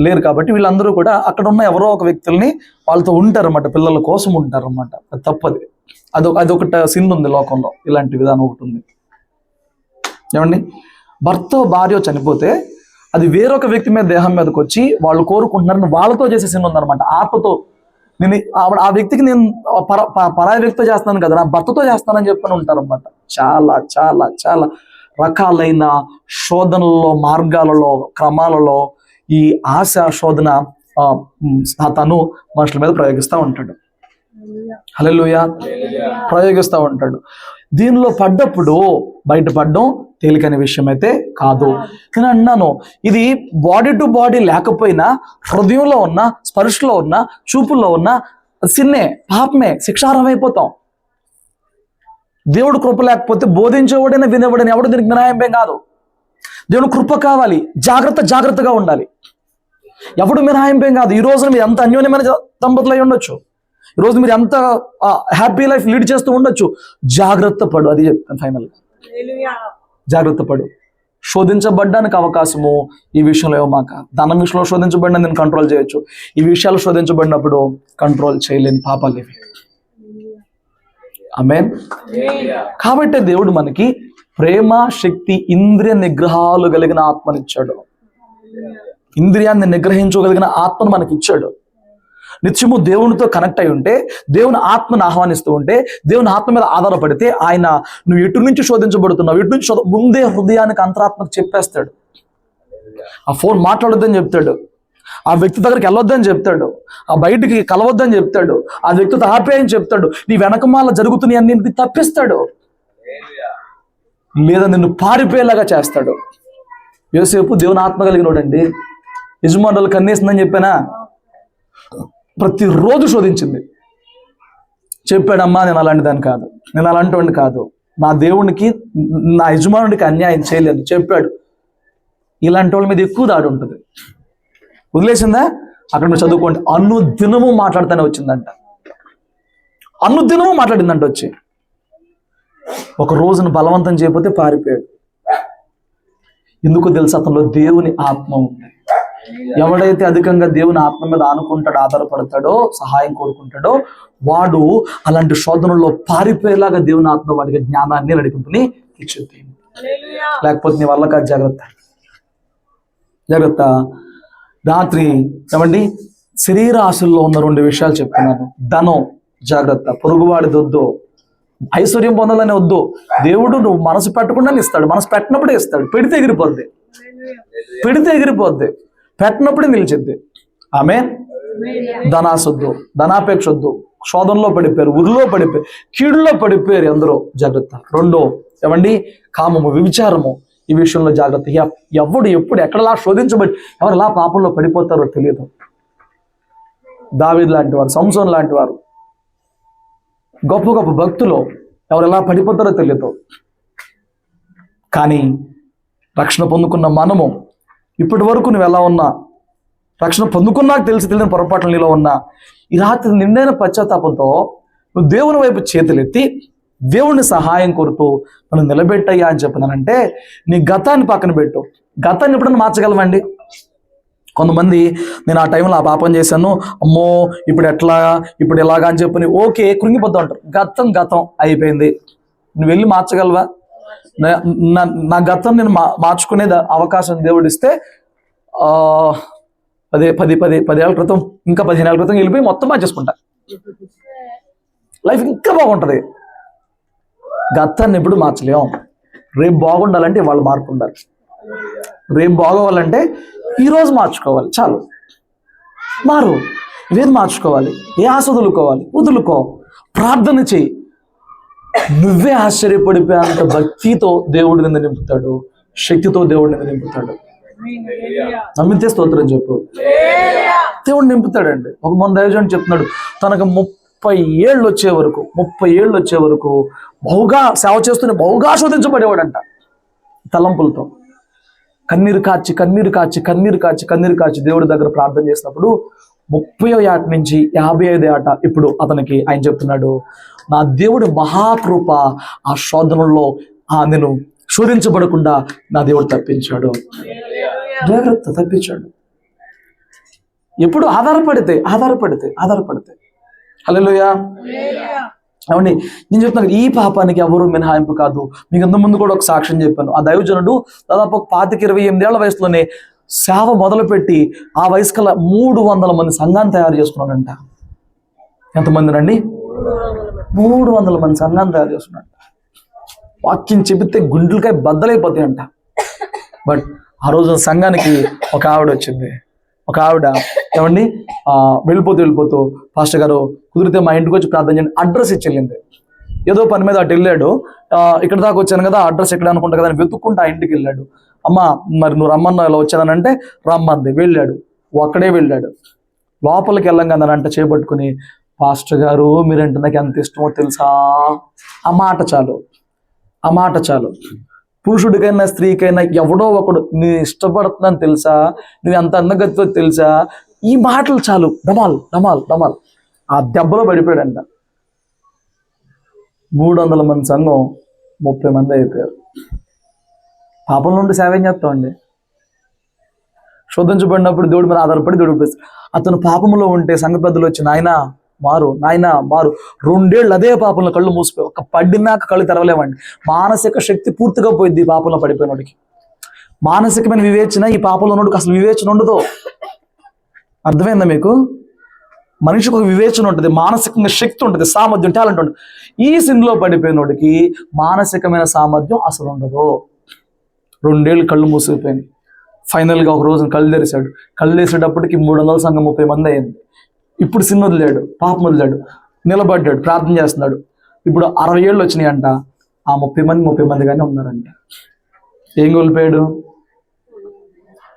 లేరు కాబట్టి వీళ్ళందరూ కూడా అక్కడ ఉన్న ఎవరో ఒక వ్యక్తుల్ని వాళ్ళతో ఉంటారన్నమాట, పిల్లల కోసం ఉంటారన్నమాట. అది తప్పది. అదొకటి సిన్ ఉంది లోకంలో, ఇలాంటి విధానం ఒకటి ఉంది. ఏమండి, భర్త భార్య చనిపోతే అది వేరొక వ్యక్తి మీద దేహం మీదకి వచ్చి వాళ్ళు కోరుకుంటున్నారని వాళ్ళతో చేసే సిన్ ఉందన్నమాట. ఆత్మతో నేను ఆ వ్యక్తికి నేను పరాయి వ్యక్తితో చేస్తున్నాను కదా, నా భర్తతో చేస్తానని చెప్పని ఉంటారన్నమాట. చాలా చాలా చాలా రకాలైన శోధనలలో, మార్గాలలో, క్రమాలలో ఈ ఆశ శోధన తను మనుషుల మీద ప్రయోగిస్తూ ఉంటాడు. హల్లెలూయా, ప్రయోగిస్తూ ఉంటాడు. దీనిలో పడ్డప్పుడు బయటపడడం తేలికైన విషయం అయితే కాదు. నేను అన్నాను, ఇది బాడీ టు బాడీ లేకపోయినా హృదయంలో ఉన్న, స్పర్శలో ఉన్న, చూపుల్లో ఉన్న సిన్నే, పాపమే, శిక్షార్హం అయిపోతాం. దేవుడు కృప లేకపోతే బోధించేవాడైనా వినేవాడైనా ఎవడు దీనికి మినహాయింపేం కాదు. దేవుడు కృప కావాలి, జాగ్రత్తగా ఉండాలి. ఎవడు మినహాయింపేం కాదు. ఈ రోజున మీరు ఎంత అన్యోన్యమైన దంపతులు అయి ఉండొచ్చు, ఈ రోజు మీరు ఎంత హ్యాపీ లైఫ్ లీడ్ చేస్తూ ఉండొచ్చు. జాగ్రత్త పడు, అది చెప్తాను ఫైనల్గా. జాగ్రత్త పడు. శోధించబడ్డానికి అవకాశము ఈ విషయంలో ఏమాక. ధనం విషయంలో శోధించబడిన నేను కంట్రోల్ చేయొచ్చు, ఈ విషయాలు శోధించబడినప్పుడు కంట్రోల్ చేయలేని పాపాలు ఇవి. ఆమేన్. కాబట్టి దేవుడు మనకి ప్రేమ, శక్తి, ఇంద్రియ నిగ్రహాలు కలిగిన ఆత్మనిచ్చాడు. ఇంద్రియాన్ని నిగ్రహించగలిగిన ఆత్మను మనకి ఇచ్చాడు. నిత్యము దేవునితో కనెక్ట్ అయి ఉంటే, దేవుని ఆత్మను ఆహ్వానిస్తూ ఉంటే, దేవుని ఆత్మ మీద ఆధారపడితే ఆయన నువ్వు ఎటు నుంచి శోధించబడుతున్నావు, ఎటు నుంచి ముందే హృదయానికి, అంతరాత్మకు చెప్పేస్తాడు. ఆ ఫోన్ మాట్లాడొద్దని చెప్తాడు, ఆ వ్యక్తి దగ్గరికి వెళ్ళొద్దని చెప్తాడు, ఆ బయటికి కలవద్దని చెప్తాడు, ఆ వ్యక్తితో ఆపేయని చెప్తాడు, నీ వెనకమాల జరుగుతున్నాయి అన్నింటికి తప్పిస్తాడు, లేదా నిన్ను పారిపోయేలాగా చేస్తాడు. యోసేపు దేవుని ఆత్మ కలిగినోడండి. యజమానులు కన్నేసిందని చెప్పానా? ప్రతిరోజు శోధించింది. చెప్పాడమ్మా, నేను అలాంటి దాన్ని కాదు, నేను అలాంటి వాడిని కాదు, నా దేవునికి, నా యజమానుడికి అన్యాయం చేయలేదు చెప్పాడు. ఇలాంటి వాళ్ళ మీద ఎక్కువ దాడి ఉంటుంది. వదిలేసిందా? అక్కడ మీరు చదువుకోండి. అనుదినము మాట్లాడుతూనే వచ్చిందంట, అనుదినము మాట్లాడిందంట. వచ్చి ఒక రోజును బలవంతం చేయకపోతే పారిపోయాడు. ఎందుకు తెలుసు? అతనిలో దేవుని ఆత్మ ఉంది. ఎవడైతే అధికంగా దేవుని ఆత్మ మీద ఆనుకుంటాడో, ఆధారపడతాడో, సహాయం కోరుకుంటాడో, వాడు అలాంటి శోధనల్లో పారిపోయేలాగా దేవుని ఆత్మ వాడికి జ్ఞానాన్ని, నడిపింపుని ఇచ్చింది. లేకపోతే నీ వల్ల కాదు. జాగ్రత్త. రాత్రి ఏమండి, శరీర ఆశల్లో ఉన్న 2 విషయాలు చెప్తున్నాను. ధనం జాగ్రత్త, పొరుగువాడిది వద్దు. ఐశ్వర్యం పొందాలని వద్దు. దేవుడు నువ్వు మనసు పెట్టకుండా ఇస్తాడు, మనసు పెట్టినప్పుడే ఇస్తాడు. పెడితే ఎగిరిపోద్ది, పెట్టినప్పుడే నిలిచిద్ది. ఆమేన్. ధనాశ వద్దు, ధనాపేక్ష వద్దు. శోధనలో పడిపోయారు, ఉరిలో పడిపోయారు, కీడులో పడిపోయారు అందరూ. జాగ్రత్త. 2 ఏమండి, కామము, వ్యభిచారము. ఈ విషయంలో జాగ్రత్త. ఎవడు ఎప్పుడు ఎక్కడలా శోధించబడి ఎవరిలా పాపంలో పడిపోతారో తెలియదు. దావీదు లాంటి వారు, సంసోన్ లాంటి వారు, గొప్ప గొప్ప భక్తులు ఎవరు ఎలా పడిపోతారో తెలియదు. కానీ రక్షణ పొందుకున్న మనము, ఇప్పటి వరకు నువ్వు ఎలా ఉన్నా, రక్షణ పొందుకున్నాక తెలియని పొరపాట్లు నీలో ఉన్నా, ఈ రాత్రి నిండైన పశ్చాత్తాపంతో నువ్వు దేవుని వైపు చేతులెత్తి దేవుని సహాయం కోరుతూ మనం నిలబెట్టయ్యా అని చెప్పినానంటే, నీ గతాన్ని పక్కన పెట్టు. గతాన్ని ఎప్పుడన్నా మార్చగలమండి? కొంతమంది నేను ఆ టైంలో ఆ పాపం చేశాను, అమ్మో ఇప్పుడు ఎట్లా, ఇప్పుడు ఎలాగా అని చెప్పని ఓకే కృంగిపోతూ ఉంటారు. గతం అయిపోయింది. నువ్వు వెళ్ళి మార్చగలవా? నా గతం నేను మార్చుకునే అవకాశం దేవుడిస్తే 10 ఏళ్ళ క్రితం, ఇంకా 15 ఏళ్ళ క్రితం వెళ్ళిపోయి మొత్తం మార్చేసుకుంటా. లైఫ్ ఇంకా బాగుంటుంది. గతాన్ని ఎప్పుడు మార్చలేం. రేపు బాగుండాలంటే వాళ్ళు మార్పు ఉండాలి. రేపు బాగోవాలంటే ఈరోజు మార్చుకోవాలి. చాలు, మారు. ఇవేది మార్చుకోవాలి? ఏ ఆశ వదులుకో, ప్రార్థన చెయ్యి. నువ్వే ఆశ్చర్యపడిపోయేంత భక్తితో దేవుడు నిన్ను నింపుతాడు, శక్తితో దేవుడు నిన్ను నింపుతాడు. నమ్మితే స్తోత్రం చెప్పు. దేవుడు నింపుతాడండి. ఒక మన దైవజనుడు చెప్తున్నాడు, తనకు 30 ఏళ్ళు వచ్చే వరకు బహుగా సేవ చేస్తూనే బహుగా శోధించబడేవాడంట. తలంపులతో కన్నీరు కాచి దేవుడి దగ్గర ప్రార్థన చేసినప్పుడు 30వ ఏట నుంచి 55వ ఏట ఇప్పుడు అతనికి ఆయన చెప్తున్నాడు, నా దేవుడి మహాకృప ఆ శోధనలో నేను శోధించబడకుండా నా దేవుడు తప్పించాడు. జాగ్రత్త, తప్పించాడు. ఎప్పుడు ఆధారపడితే హల్లెలూయా. అవునండి, నేను చెప్తున్నాను ఈ పాపానికి ఎవరు మినహాయింపు కాదు. మీకు ఇంత ముందు కూడా ఒక సాక్ష్యం చెప్పాను. ఆ దైవజనుడు దాదాపు 25-28 ఏళ్ల వయసులోనే సేవ మొదలుపెట్టి ఆ వయసు కల్లా 300 మంది సంఘాన్ని తయారు చేసుకున్నాడంట. ఎంతమంది రండి? 300 మంది సంఘాన్ని తయారు చేసుకున్నాడు. వాక్యం చెబితే గుండెలకాయ బద్దలైపోతాయంట. బట్ ఆ రోజు సంఘానికి ఒక ఆవిడ వచ్చింది. ఒక ఆవిడ ఏమండి వెళ్ళిపోతూ పాస్టర్ గారు కుదిరితే మా ఇంటికి వచ్చి ప్రార్థన చేయండి అడ్రస్ ఇచ్చి వెళ్ళింది. ఏదో పని మీద అటు వెళ్ళాడు. ఇక్కడ దాకా వచ్చాను కదా, అడ్రస్ ఎక్కడ అనుకుంటా కదా అని వెతుక్కుంటూ ఆ ఇంటికి వెళ్ళాడు. అమ్మ మరి నువ్వు రమ్మన్నా ఇలా వచ్చానంటే రమ్మంది. వెళ్ళాడు, అక్కడే వెళ్ళాడు. లోపలికి వెళ్ళంగానంటే చేపట్టుకుని, పాస్టర్ గారు మీరంటే నాకు ఎంత ఇష్టమో తెలుసా. ఆ మాట చాలు. పురుషుడికైనా స్త్రీకైనా ఎవడో ఒకడు నీ ఇష్టపడుతుందని తెలుసా, నువ్వు ఎంత అందగతితో తెలుసా, ఈ మాటలు చాలు. డమాల్. ఆ దెబ్బలో పడిపోయాడంట. 300 మంది సంఘం 30 మంది అయిపోయారు. పాపం నుండి సేవ ఏం చేస్తామండి? శోధించబడినప్పుడు దేవుడి మీద ఆధారపడి దేవుడు అతను పాపంలో ఉంటే సంఘ పెద్దలు వచ్చి నాయనా మారు 2 ఏళ్ళు అదే పాపంలో కళ్ళు మూసిపోయి ఒక పడినాక కళ్ళు తెరవలేమండి. మానసిక శక్తి పూర్తిగా పోయింది. పాపంలో పడిపోయినోడికి మానసికమైన వివేచన, ఈ పాపంలో ఉన్నోడికి అసలు వివేచన ఉండదు. అర్థమైందా మీకు? మనిషికి ఒక వివేచన ఉంటుంది, మానసికంగా శక్తి ఉంటుంది, సామర్థ్యం, టాలెంట్ ఉంటుంది. ఈ సిన్లో పడిపోయినోడికి మానసికమైన సామర్థ్యం అసలు ఉండదు. 2 ఏళ్ళు కళ్ళు మూసిపోయినాయి. ఫైనల్గా ఒక రోజున కళ్ళు తెరిచాడు. కళ్ళు తెరిచేటప్పటికి 300 సంఘం 30 మంది అయింది. ఇప్పుడు సిన్ వదిలాడు, పాపం వదిలాడు, నిలబడ్డాడు, ప్రార్థన చేస్తున్నాడు. ఇప్పుడు 60 ఏళ్ళు వచ్చినాయంట. ఆ 30 మందిగానే ఉన్నారంట. ఏం కోల్పోయాడు?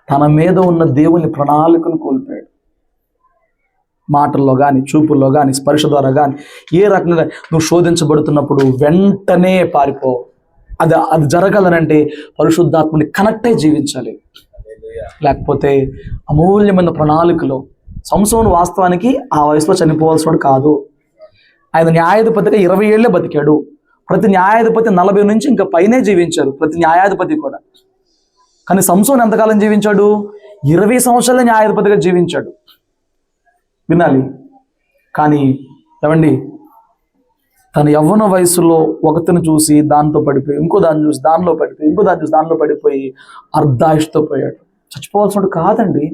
తన మీద ఉన్న దేవుని ప్రణాళికను కోల్పోయాడు. మాటల్లో కానీ, చూపుల్లో కానీ, స్పర్శ ద్వారా కానీ, ఏ రకంగా నువ్వు శోధించబడుతున్నప్పుడు వెంటనే పారిపో. అది జరగాలనంటే పరిశుద్ధాత్మని కనెక్ట్ అయి జీవించాలి. లేకపోతే అమూల్యమైన ప్రణాళికలో సంసోను వాస్తవానికి ఆ వయసులో చనిపోవాల్సిన కాదు. ఆయన న్యాయాధిపతిగా 20 ఏళ్లే బతికాడు. ప్రతి న్యాయాధిపతి 40 నుంచి ఇంకా పైనే జీవించారు, ప్రతి న్యాయాధిపతి కూడా. కానీ సంసోను ఎంతకాలం జీవించాడు? 20 సంవత్సరాలే న్యాయాధిపతిగా జీవించాడు. వినాలి. కానీ ఏమండి, తన యవ్వన వయసులో ఒకతిని చూసి దాంతో పడిపోయి, ఇంకో దాన్ని చూసి దానిలో పడిపోయి, ఇంకో దాన్ని చూసి దానిలో పడిపోయి అర్ధాయుష్తో పోయాడు. చచ్చిపోవాల్సినట్టు కాదండి.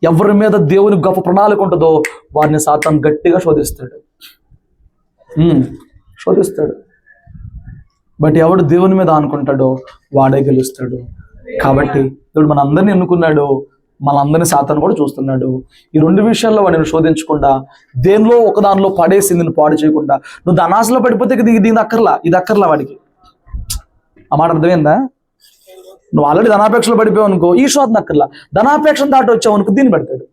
ఎవరి మీద దేవుని గొప్ప ప్రణాళిక ఉంటుందో వారిని సాతాను గట్టిగా శోధిస్తాడు. బట్ ఎవడు దేవుని మీద అనుకుంటాడో వాడే గెలుస్తాడు. కాబట్టి దేవుడు మనందరినీ ఎన్నుకున్నాడు, మనందరినీ సాతాను కూడా చూస్తున్నాడు. ఈ 2 విషయాల్లో వాడిని శోధించకుండా, దేనిలో ఒక దానిలో పడేసి నిన్ను పాడు చేయకుండా, నువ్వు ధనాశలో పడిపోతే ఇది అక్కర్లా వాడికి. ఆ మాట అర్థమైందా? నువ్వు ఆల్రెడీ ధనాపేక్షలో పడిపోయావు అనుకో, ఈ శోధన అక్కర్లా. ధనాపేక్షను దాటి వచ్చావు అనుకో, దీన్ని పెడతాడు.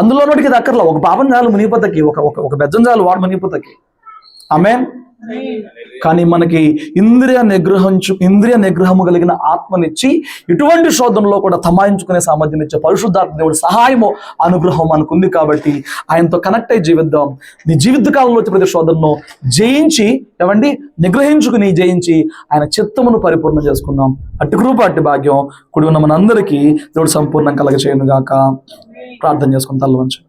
అందులో నోటికి ఇది అక్కర్లా. ఒక పాపం చాలు మునిగిపోతకి, ఒక బెజ్జం చాలు వాడు మునిగిపోతకి. ఆమేన్. కానీ మనకి ఇంద్రియ నిగ్రహము కలిగిన ఆత్మనిచ్చి ఇటువంటి శోధనలో కూడా తమాయించుకునే సామర్థ్యం ఇచ్చే పరిశుద్ధాత్మ దేవుడి సహాయము, అనుగ్రహం మనకు ఉంది. కాబట్టి ఆయనతో కనెక్ట్ అయ్యి జీవిద్దాం. నీ జీవిత కాలంలో వచ్చే ప్రతి శోధనను జయించి జయించి ఆయన చిత్తమును పరిపూర్ణం చేసుకుందాం. అట్టి కృప, అట్టి భాగ్యం కుడి ఉన్న మనందరికీ దేవుడు సంపూర్ణం కలగ చేయను గాక. ప్రార్థన చేసుకుని తల వంచు.